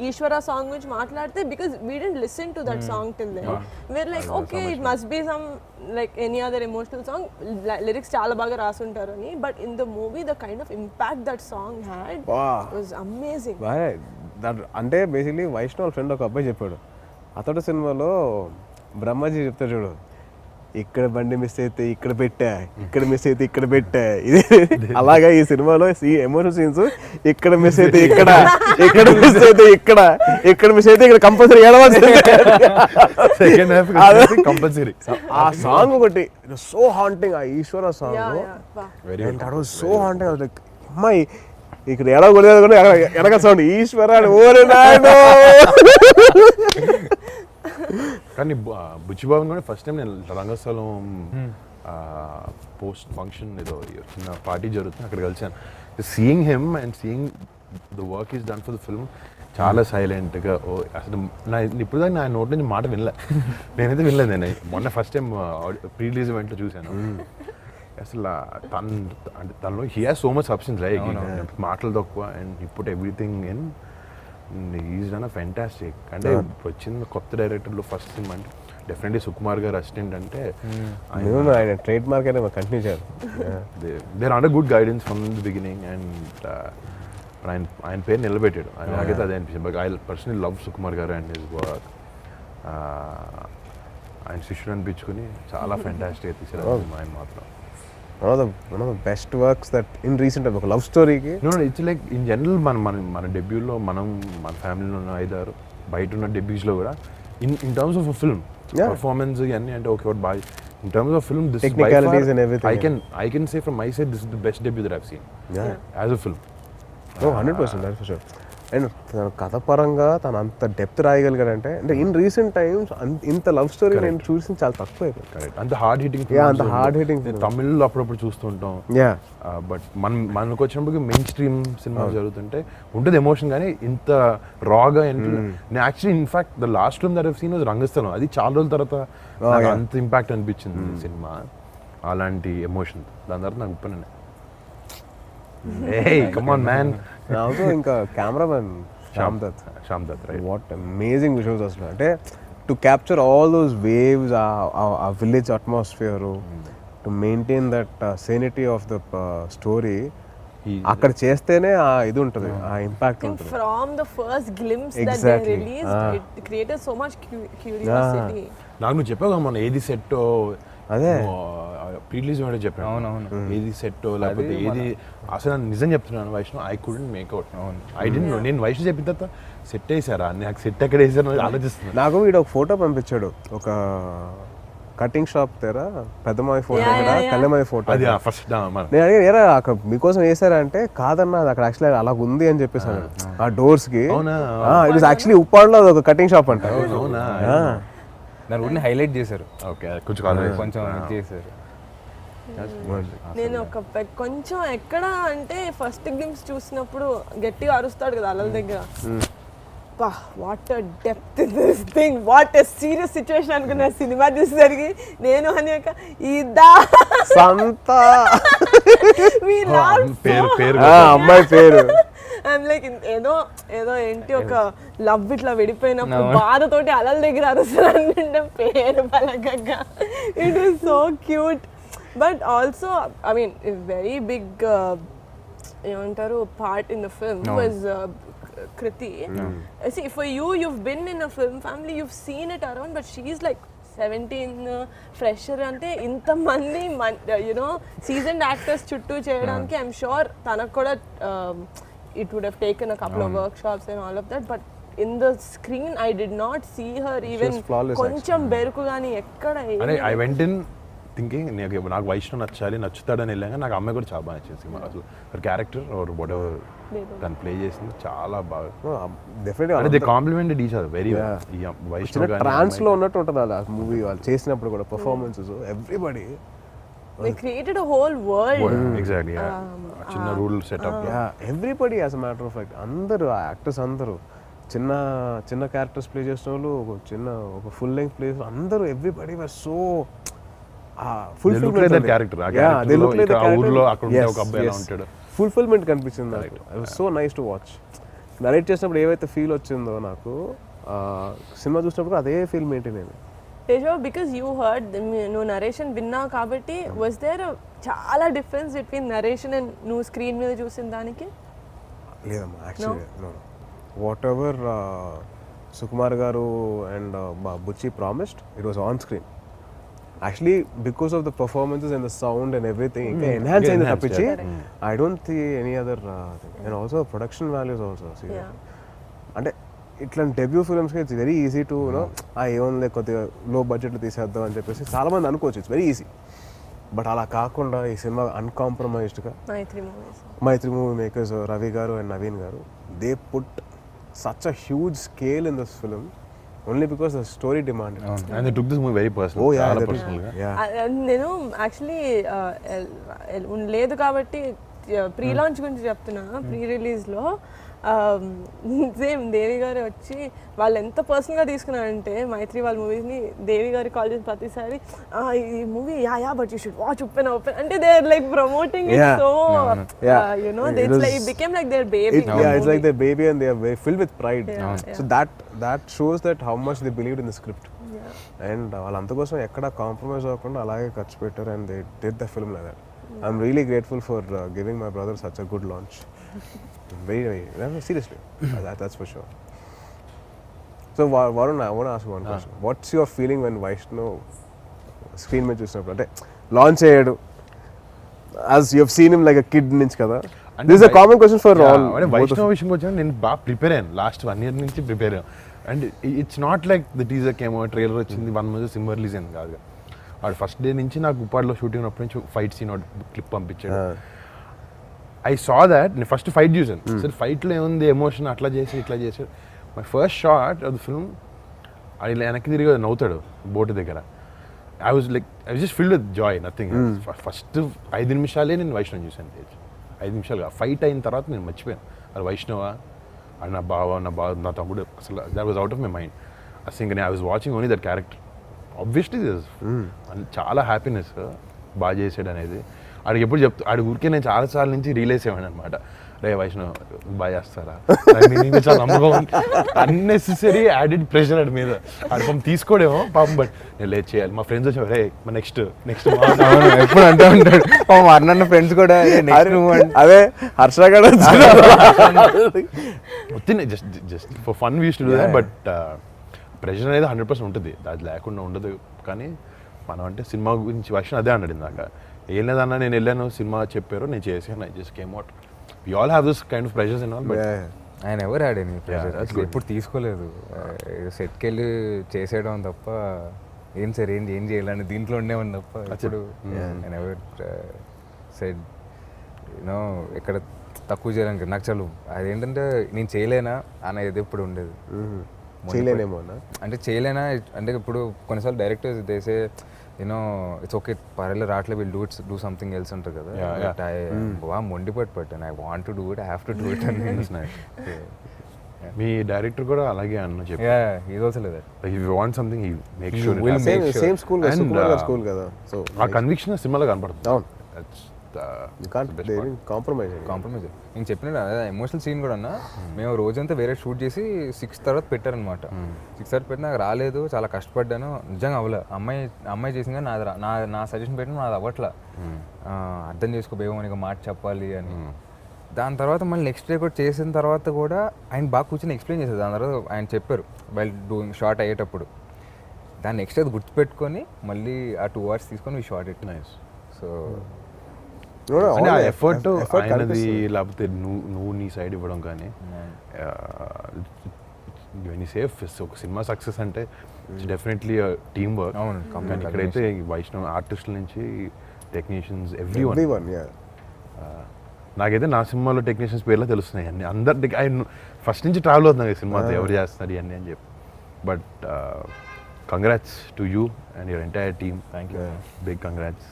ఈశ్వర సాంగ్ గురించి మాట్లాడితే, because we didn't listen to that song till then. We're like okay it must be some like any other emotional song, lyrics చాలా బాగా రాసుంటారు అని. But in the movie the kind of impact that song had was amazing. అంటే basically Vaishnav friend ఒక అబ్బాయి చెప్పాడు, అతడు సినిమాలో బ్రహ్మాజీ చెప్తాడు చూడు, ఇక్కడ బండి మిస్ అయితే ఇక్కడ పెట్టా, ఇక్కడ మిస్ అయితే ఇక్కడ పెట్టా. ఇది అలాగా ఈ సినిమాలో ఎమోషనల్ సీన్స్ ఇక్కడ మిస్ అయితే ఇక్కడ, ఇక్కడ మిస్ అయితే ఇక్కడ, ఇక్కడ మిస్ అయితే ఇక్కడ కంపల్సరీ ఏడవలసిందే. కంపల్సరీ. ఆ సాంగ్ ఒకటి సో హాంటింగ్, ఆ ఈశ్వర సాంగ్ సో హాంటింగ్. అమ్మాయి ఇక్కడ ఎడవలేదు కూడా ఎడగ సౌండ్ ఈశ్వర ఓరే నాయుడు. కానీ కానీ బుచ్చిబాబుని కూడా ఫస్ట్ టైం నేను రంగస్థలం పోస్ట్ ఫంక్షన్ ఏదో చిన్న పార్టీ జరుగుతుంది అక్కడ కలిసాను. Seeing him and seeing the work is done for the film చాలా సైలెంట్గా అసలు ఇప్పుడు దాకా నా నోటి నుంచి మాట వినలే. నేనైతే వినలేదు. నేను మొన్న ఫస్ట్ టైం ప్రీ రిలీజ్ ఈవెంట్లో చూశాను. అసలు అంటే తనలో he has so much substance right, మాటలు తక్కువ and he put everything in. Is done a fantastic. అంటే వచ్చిన కొత్త డైరెక్టర్లో ఫస్ట్ సినిమా అంటే డెఫినెట్లీ సుకుమార్ గారు అసిస్టెంట్ అంటే ఆయన ట్రేడ్ మార్క్ అయితే కంటిన్యూ చేయాలి. There under good guidance from the beginning and ఆయన పేరు నిలబెట్టాడు. నాకైతే అదే అనిపించింది. But I personally love Sukumar గారు అండ్ హిస్ వర్క్. ఆయన శిష్యుడు అనిపించుకుని చాలా ఫెంటాస్టిక్ తీసారు ఆయన మాత్రం. one of the best works that in recent time, ఒక లవ్ స్టోరీకి ఇట్స్ లైక్ ఇన్ జనరల్ మన డెబ్యూలో మన ఫ్యామిలీలో ఉన్న 5-6 బయట ఉన్న డెబ్యూస్లో కూడా in terms of film performance ఇవన్నీ అంటే ఓకే బాగా in terms of film this Technicalities and everything, I can say from my side this is the best debut that I've seen as a film. 100% that's for sure. And తన కథ పరంగా తను అంత depth రాయగలిగాడంటే అంటే in recent times ఇంత love story నేను చూసి చాలా తక్కువ అయిపోయింది. కరెక్ట్. అంత హార్డ్ హిట్టింగ్ అంత హార్డ్ హిట్టింగ్ తమిళ్లో అప్పుడప్పుడు చూస్తుంటాం. బట్ మనకు వచ్చినప్పుడు మెయిన్ స్ట్రీమ్ సినిమా జరుగుతుంటే ఉంటుంది ఎమోషన్, కానీ ఇంత రాగా నేను actually in fact the last film that I've seen was Rangasthalam. అది చాలా రోజుల తర్వాత నాకు అంత ఇంపాక్ట్ అనిపించింది సినిమా, అలాంటి ఎమోషన్. దాని తర్వాత నాకు ఉప్పనే కమ్ ఆన్ మ్యాన్. నాకు ఇంకా cameraman Shyam Dutt right. What amazing visuals అసలు. అంటే to capture all those waves, ఆ village atmosphere, to maintain that sanity of the story అక్కడ చేస్తేనే ఆ ఇది ఉంటుంది, ఆ ఇంపాక్ట్ ఉంటుంది. From the first glimpse that they released, it created so much curiosity. నాకు నువ్వు చెప్పావు కదా మన ఏది సెట్ అదే ప్రీలీజ్ కూడా చెప్పాను. అవునవును. ఏది సెట్ లేకపోతే ఏది అసలు నిజం చెప్తున్నాను Vaishnav, I couldn't make out. I don't know. నేను వైష్ణవ్ చెప్పిన తర్వాత సెట్ వేసారా, నాకు సెట్ ఎక్కడ వేసారు ఆలోచిస్తున్నాను. నాకు వీడు ఒక ఫోటో పంపించాడు, ఒక కటింగ్ షాప్ దగ్గర పెద్దమావి ఫోటో, కళ్ళమావి ఫోటో. అది ఫస్ట్ నేను అడిగాను ఏరా అక్కడ మీకోసం వేసారా అంటే కాదన్నా అది అక్కడ యాక్చువల్లీ అలా ఉంది అని చెప్పేసాను. ఆ డోర్స్ కి ఇట్ వాస్ యాక్చువల్లీ ఉప్పాడులో ఒక కటింగ్ షాప్ అంట. దాని గురించి హైలైట్ చేశారు. ఓకే కొంచెం కొంచెం చేశారు. నేను కొంచెం ఎక్కడ అంటే ఫస్ట్ గ్లిమ్స్ చూసినప్పుడు గట్టిగా అరుస్తాడు కదా అలల దగ్గర, what depth this thing, what serious situation అనుకున్నా. సినిమా చూసేసరికి నేను అనేక ఇదా సంత పేరు అమ్మాయి పేరు ఐఎమ్ లైక్ ఏదో ఏదో ఏంటి ఒక లవ్ ఇట్లా విడిపోయినప్పుడు బాధతోటి అలల దగ్గర అరుస్తానంటే పేరు పలకగా. It is so cute. But also I mean very big ఏమంటారు part in the film was Kriti. See, for you, you've been in a film family, you've seen it around, but she's like 17 fresher ante inta mandi seasoned actors chuttu cheyadaniki I'm sure tanaku kuda it would have taken a couple of workshops and all of that, but in the screen I did not see her even koncham beruku gaani ekkada. I went in thinking నాకు వైష్ణవ్ నచ్చుతాడని వెళ్ళాక నాకు అమ్మాయి కూడా చాలా బాగా నచ్చింది సినిమా. అసలు క్యారెక్టర్ ఆర్ వాట్ ఎవర్ తను ప్లే చేసింది చాలా బాగా. డెఫినెట్గా they complemented each other very Vaishnav trance లో ఉన్నట్టు ఉంటుంది అలా మూవీ వాళ్ళు చేసినప్పుడు కూడా performances everybody they created a whole world. Exactly. చిన్న rule setup. Everybody as a matter of fact అందరూ ఆ యాక్టర్స్ అందరూ చిన్న చిన్న క్యారెక్టర్స్ ప్లే చేసిన వాళ్ళు ఒక ఫుల్ లెంగ్త్ ప్లే అందరూ ఎవ్రీబడి వర్ సో ఫుల్ఫిల్మెంట్ కనిపించింది నాకు. It was so nice to watch. Narrate చేసినప్పుడు ఏవైతే ఫీల్ వచ్చిందో నాకు సినిమా చూసినప్పుడు అదే ఫీల్ మెయింటైన్ అయింది. Tejo, because you heard no narration విన్నా కాబట్టి was there చాలా డిఫరెన్స్ బిట్వీన్ నరేషన్ అండ్ నువ్వు స్క్రీన్ మీద చూసిన దానికి? లేదమ్మా actually no. Whatever Sukumar గారు and Buchi promised it was on screen. Actually because of the performances and the sound and everything ఇంకా ఎన్హాన్స్ అయింది తప్పించి I don't think any other thing. And also production values also అంటే ఇట్లాంటి debut ఫిల్మ్స్కి it's very easy to ఏమన్నా కొద్దిగా లో బడ్జెట్లో తీసేద్దాం అని చెప్పేసి చాలామంది అనుకోవచ్చు, ఇట్స్ వెరీ ఈజీ. బట్ అలా కాకుండా ఈ సినిమా అన్కాంప్రమైజ్డ్గా మైత్రి మూవీ మేకర్స్ రవి గారు అండ్ నవీన్ గారు they put such a huge scale in this film. Only because the story demand. And they took this movie very personal. Oh, yeah, చాలా that is- personal గా. yeah. నేను actually లేదు కాబట్టి pre launch గురించి చెప్తున్నా. Pre రిలీజ్లో same దేవి గారు వచ్చి వాళ్ళు ఎంత పర్సనల్గా తీసుకున్నారంటే మైత్రి వాళ్ళ మూవీస్ని దేవి గారు కాల్ చేసిన ప్రతిసారి ఈ movie yeah but you should watch open అంటే they are like promoting it Yeah. So Yeah. You know It they was- it became like their baby. It's like their baby and they are very filled with pride. Yeah. So that shows that how much they believed in the script. And వాళ్ళంత కోసం ఎక్కడ compromise అవ్వకుండా అలాగే ఖర్చు పెట్టారు and they did the film like that. I'm really grateful for giving my brother such a good launch. Very seriously. That's for sure. So Varun, I want to ask you one question. What's your feeling when Vaishnav screen మీద చూసినప్పుడు అంటే launch అయ్యాడు as you have seen him like a kid నుంచి కదా? అంటే This is a common question for all. అంటే both of Vaishnav విషయంకి వచ్చాను నేను బాగా ప్రిపేర్ అయ్యాను లాస్ట్ 1 year నుంచి ప్రిపేర్ అయ్యాను. And it's not like the teaser కేమో ట్రైలర్ వచ్చింది 1 month సినిమా రిలీజ్ అయింది కాదు. వాడు ఫస్ట్ డే నుంచి నాకు ఉప్పాడులో షూటింగ్ ఉన్నప్పటి నుంచి ఫైట్ సీన్ క్లిప్ పంపించాడు. ఐ సా దాట్ నేను ఫస్ట్ ఫైట్ చూసాను. సరే ఫైట్లో ఏముంది ఎమోషన్ అట్లా చేసి ఇట్లా చేసాడు. My first shot of the film అది వెనక్కి తిరిగి నవ్వుతాడు బోటు దగ్గర. I was just filled with Joy nothing. First 5 నిమిషాలే నేను వైష్ణవ్ చూసాను. 5 నిమిషాలుగా ఫైట్ అయిన తర్వాత నేను మర్చిపోయాను అది వైష్ణవా అది నా బావ నా తమ్ముడు అసలు that was out of my mind. అసలు I was watching only that character. Obviously చాలా హ్యాపీనెస్ బాగా చేసాడు అనేది ఆడికి ఎప్పుడు ఆడి ఊరికే నేను చాలాసార్లు నుంచి రియలైజ్ అయ్యాను అనమాట. రే వైష్ణవ్ బాగా చేస్తారా చాలా నమ్మకం అన్నెసెసరీ యాడెడ్ ప్రెషర్ ఆడి మీద ఆడి పాపం తీసుకోడేమో పాపం బట్ నేను లేట్ చేయాలి. మా ఫ్రెండ్స్ వచ్చి రే నెక్స్ట్ ఎప్పుడు అంటూ ఉంటాడు అన్న ఫ్రెండ్స్ కూడా అదే హర్ష కూడా just for fun wish to do that. But pressure అనేది 100% ఉంటుంది, అది లేకుండా ఉండదు. కానీ మనం అంటే సినిమా గురించి వర్షన్ అదే అన్నాడు ఇందాక. ఏం లేదన్నా నేను వెళ్ళాను సినిమా చెప్పారు నేను చేసాను I just came out. We all have this kind of pressures and all. But ఆయన ఎవరు ఆడని that's good. ఎప్పుడు తీసుకోలేదు. సెట్కి వెళ్ళి చేసేయడం తప్ప ఏం సార్ ఏం చేయాలని దీంట్లో ఉండేవాడిని తప్ప ఇప్పుడు ఆయన ఎవరు సెట్ యూనో ఎక్కడ తక్కువ చేయడానికి నాకు చాలు అదేంటంటే నేను చేయలేనా అన్న ఇది ఎప్పుడు ఉండేది. చేయలేనేమో అంటే చేయలేనా అంటే ఇప్పుడు కొన్నిసార్లు directors they say you know it's okay పర్వాలేదు రాట్లే విల్ డూ సంథింగ్ ఎల్స్ అంటారు కదా. బాగా మొండిపట్టు పట్టాను I want to do it I have to do it అని. మీ డైరెక్టర్ కూడా అలాగే అన్న చెప్పి ఇది ఆల్సో లేదు if you want something he make sure same school And, school కదా. సో ఆ కన్విక్షన్ సినిమాలో కనపడుతుంది. అవును. That's You can't compromise. నేను చెప్పినట్టు అదే ఎమోషనల్ సీన్ కూడా అన్న మేము రోజంతా వేరే షూట్ చేసి 6 తర్వాత పెట్టారనమాట. 6 తర్వాత పెట్టి నాకు రాలేదు చాలా కష్టపడ్డాను నిజంగా అవ్వలే. అమ్మాయి చేసింది కానీ నా సజెషన్ పెట్టిన నాది అవ్వట్లా. అర్థం చేసుకోబోయేమో నీకు మాట చెప్పాలి అని. దాని తర్వాత మళ్ళీ నెక్స్ట్ డే కూడా చేసిన తర్వాత కూడా ఆయన బాగా కూర్చొని ఎక్స్ప్లెయిన్ చేశారు. దాని తర్వాత ఆయన చెప్పారు వైల్ డూయింగ్ షార్ట్ అయ్యేటప్పుడు దాన్ని నెక్స్ట్ అది గుర్తుపెట్టుకొని మళ్ళీ ఆ 2 hours తీసుకొని షార్ట్ ఇట్ నైస్. సో అంటే ఆ ఎఫర్ట్ ఆయనది లేకపోతే నువ్వు నీ సైడ్ ఇవ్వడం కానీ సేఫ్ ఒక సినిమా సక్సెస్ అంటే డెఫినెట్లీ టీమ్ వర్క్. కానీ ఇక్కడైతే వైష్ణవ్ ఆర్టిస్టుల నుంచి టెక్నీషియన్స్ ఎవ్రీవన్. నాకైతే నా సినిమాలో టెక్నీషియన్స్ పేర్లో తెలుస్తున్నాయి అన్ని అందరి ఫస్ట్ నుంచి ట్రావెల్ అవుతున్నాయి సినిమాతో ఎవరు చేస్తున్నారు ఇవన్నీ అని చెప్పి. But congrats to you and your entire team. Thank you, big congrats.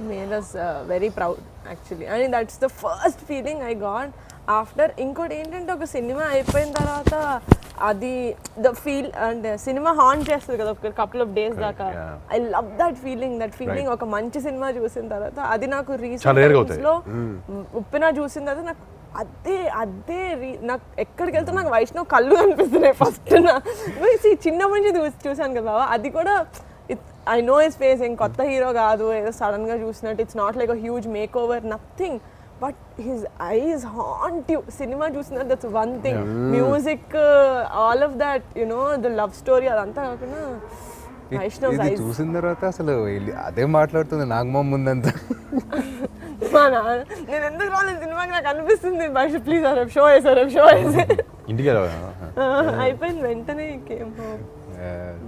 made us very proud actually. I mean that's the first feeling I got after ఇంకోటి ఏంటంటే ఒక సినిమా అయిపోయిన తర్వాత అది ద ఫీల్ అండ్ సినిమా హాన్ చేస్తుంది కదా ఒక couple of days దాకా. ఐ లవ్ దట్ ఫీలింగ్ ఒక మంచి సినిమా చూసిన తర్వాత. అది నాకు రీసెంట్ లో ఉప్పెన చూసిన తర్వాత నాకు అదే నాకు ఎక్కడికి వెళ్తే నాకు వైష్ణవ్ కళ్ళు అనిపిస్తున్నాయి ఫస్ట్. చిన్నప్పటి నుంచి చూసాను కదా బాబా. అది కూడా I know his face, ఏం కొత్త హీరో కాదు ఏదో సడన్గా చూసినట్టు. It's not like a huge make over nothing but his eyes haunt you. సినిమా చూసినట్టు that's one thing. Music all of that you know the love story అదంతా కాకుండా వైష్ణవ్ ఐస్ చూసిన తర్వాత అసలు అదే మాట్లాడుతుంది నాగమ్మ ముందంతా. నేను ఎందుకు రాలేదు సినిమాకి నాకు అనిపిస్తుంది వైష్ణవ్ ప్లీజ్ షో వేసా ఇంటికి అయిపోయింది వెంటనే came home.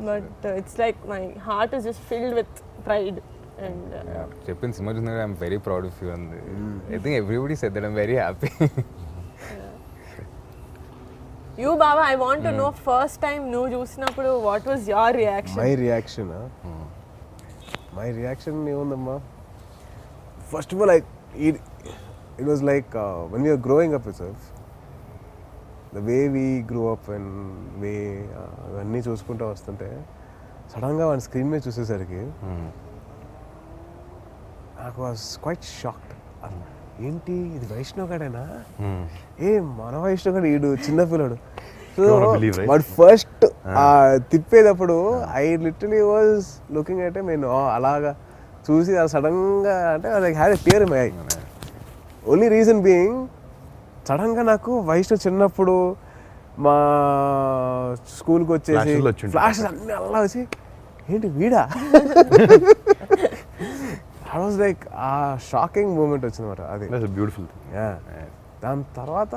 But it's like my heart is just filled with pride and చెప్పింది సినిమా చూసిన I'm very proud of you and I think everybody said that I'm very happy. You బాబా I want to know first time నువ్వు చూసినప్పుడు what was your reaction? My reaction ఏముందమ్మా, first of all it was like when we are growing up itself, the way we grow up and way అవన్నీ చూసుకుంటూ వస్తుంటే సడన్గా వాడి screen మీద చూసేసరికి నాకు వాజ్ క్వైట్ షాక్డ్. ఏంటి ఇది వైష్ణవ్ గడేనా? మన వైష్ణవ్ గడ ఈడు చిన్న పిల్లడు. సో వాడు ఫస్ట్ తిప్పేటప్పుడు I literally was looking at నేను అలాగా చూసి సడన్గా అంటే like had a tear in my eye. Only reason being సడన్గా నాకు వైష్ణవ్ చిన్నప్పుడు మా స్కూల్కి వచ్చేసి ఫ్లాషెస్ అన్నీ అలా వచ్చి ఏంటి వీడా ఐ వాజ్ లైక్ ఆ షాకింగ్ మూమెంట్ వచ్చింది అనమాట. అది బ్యూటిఫుల్. దాని తర్వాత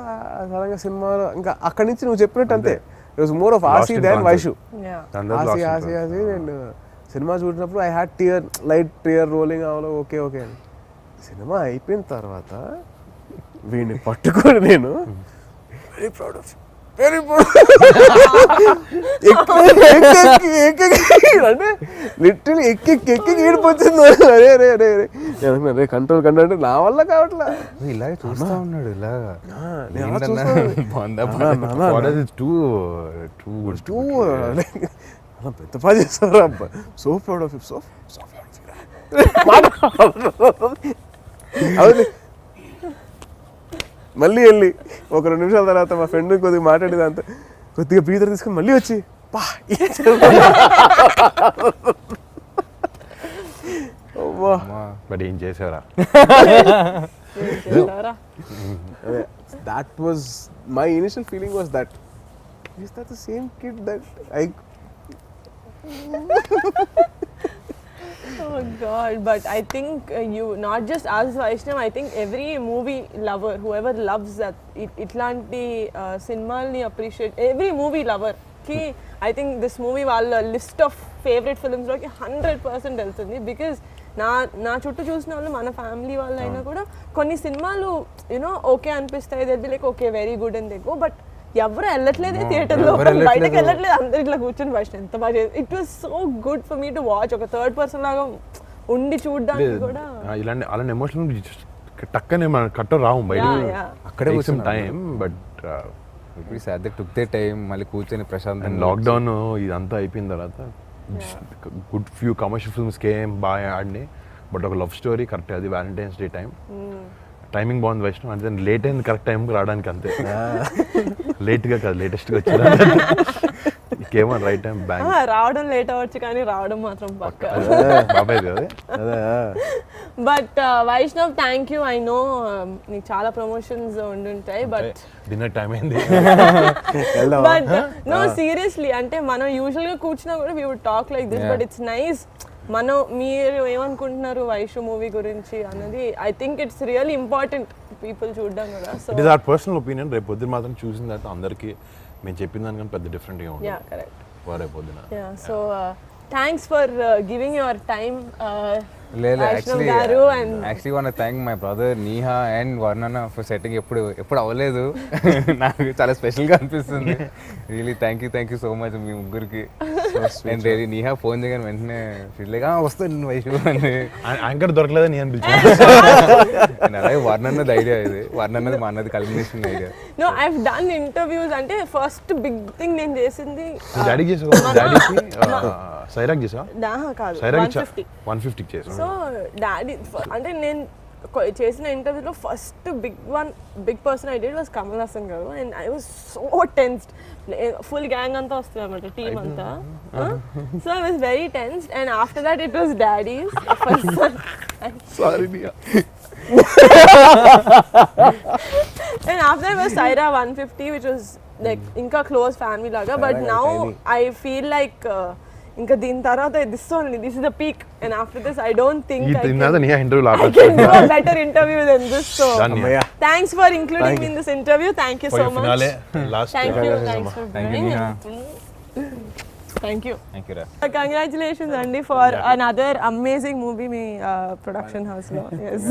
సడన్గా సినిమాలో ఇంకా అక్కడి నుంచి నువ్వు చెప్పినట్టు అంతే, it was more of Aasi than Vaishu. Aasi నేను సినిమా చూసినప్పుడు I had light tear rolling అవ్వలో ఓకే అని. సినిమా అయిపోయిన తర్వాత వీడిని పట్టుకొని నేను వెరీ ప్రౌడ్ ఆఫ్ అంటే లిటరలీ ఎక్కి ఏడిపోతుంది. అరే అరే అరే అరే కంట్రోల్ అంటే నా వల్ల కావట్లే. ఇలాగే చూస్తా ఉన్నాడు ఇలాగా పెద్ద పని చేస్తారు అబ్బా. సో ప్రౌడ్ ఆఫ్ సో అవును. మళ్ళీ వెళ్ళి ఒక 2 నిమిషాల తర్వాత మా ఫ్రెండ్ కొద్దిగా మాట్లాడేది అంత కొద్దిగా బ్రీదర్ తీసుకొని మళ్ళీ వచ్చి బట్ ఏం చేసారా? that was my initial feeling was that is that the same kid that I Oh God, but I think you not just as Vaishnav, I think every movie lover, whoever loves that itlanti cinemalni appreciate, every movie lover ki I think this movie వాళ్ళ list of favourite films లోకి 100% వెళ్తుంది. Because నా చుట్టూ చూసిన వాళ్ళు మన family వాళ్ళు అయినా కూడా కొన్ని సినిమాలు యూనో ఓకే అనిపిస్తాయి, they be like okay very good and they go, but ఎవరు వెళ్ళట్లేదే థియేటర్లో, బయటకు వెళ్ళట్లేదు, అందరు ఇట్లా కూర్చొని ఫస్ట్ ఎంత బాగా it was so good for me to watch. ఒక థర్డ్ పర్సన్ లాగా ఉండి చూడడానికి కూడా ఇలాంటి అలాంటి ఎమోషనల్ టక్కనే మన కట్ట రావు బయట, అక్కడే కొంచెం time. But took they time మళ్ళీ కూర్చొని ప్రశాంతంగా. లాక్డౌన్ ఇదంతా అయిపోయిన తర్వాత గుడ్ ఫ్యూ కమర్షియల్ ఫిల్మ్స్కి ఏం బాగా ఆడినాయి, బట్ ఒక లవ్ స్టోరీ కరెక్ట్, అది వ్యాలంటైన్స్ డే టైమింగ్ బాగుంది వైష్ణవ్ అంటే లేట్ అయింది కరెక్ట్ టైంకి రావడానికి అంతే. లేట్గా కాదు లేటెస్ట్గా వచ్చింది, ఇంకేమో రైట్ టైం బ్యాంక్ రావడం లేట్ అవ్వచ్చు కానీ రావడం మాత్రం పక్కా బాబాయ్ కదా. But Vaishnav thank you. I know నీకు చాలా ప్రమోషన్స్ ఉండుంటాయి, బట్ డిన్నర్ టైం అయింది. బట్ నో సీరియస్లీ అంటే మనం యూజువల్గా కూర్చున్నా కూడా we would talk like this, but it's nice. మీరు ఏమనుకుంటున్నారు వైషు మూవీ గురించి అన్నది I think it's really important people చూడడం కదా. So it is our personal opinion. రేపు పొద్దున మాత్రం చూసిన తర్వాత అందరికీ మేము చెప్పిన దానికన్నా పెద్ద డిఫరెంట్గా ఉంటుంది రేపు పొద్దున. So thanks for giving your time. Actually want to thank my brother Neeha and Varnana for setting. ఎప్పుడు అవ్వలేదు, నాకు చాలా స్పెషల్గా అనిపిస్తుంది. Really thank you so much మీ ముగ్గురికి. నేను రియలీ నీహా ఫోన్ చేయగానే వెంటనే ఫీల్ వస్తుంది వైషు అని. యాంకర్ దొరకలేదని నేను పిలిచాను. అలాగే వర్ణన్నది ఐడియా ఇది, వర్ణన్నది మా అన్నది culmination idea. No I have done interviews అంటే ఫస్ట్ బిగ్ థింగ్ నేను చేసింది డాడీకి చేసావా? డాడీకి సైరాక్ చేసా కాదు 150 చేసా. సో డాడీ అంటే నేను చేసిన ఇంటర్వ్యూలో first big person I did was Kamal Haasan garu, and I was so tensed. Full gang అంతా వస్తుంది అనమాట, టీమ్ అంతా. So I was very tensed, and after that it was daddy's first. Sorry and after that was Saira 150, which was like inka close family laga, but now I feel like inka din tarvata this is the peak, and after this I don't think I can do a better interview than this. So thanks for including me in this interview. Thank you so much. Thank you for bringing Thank you. Congratulations Andy for another amazing movie me production house lo. Yes.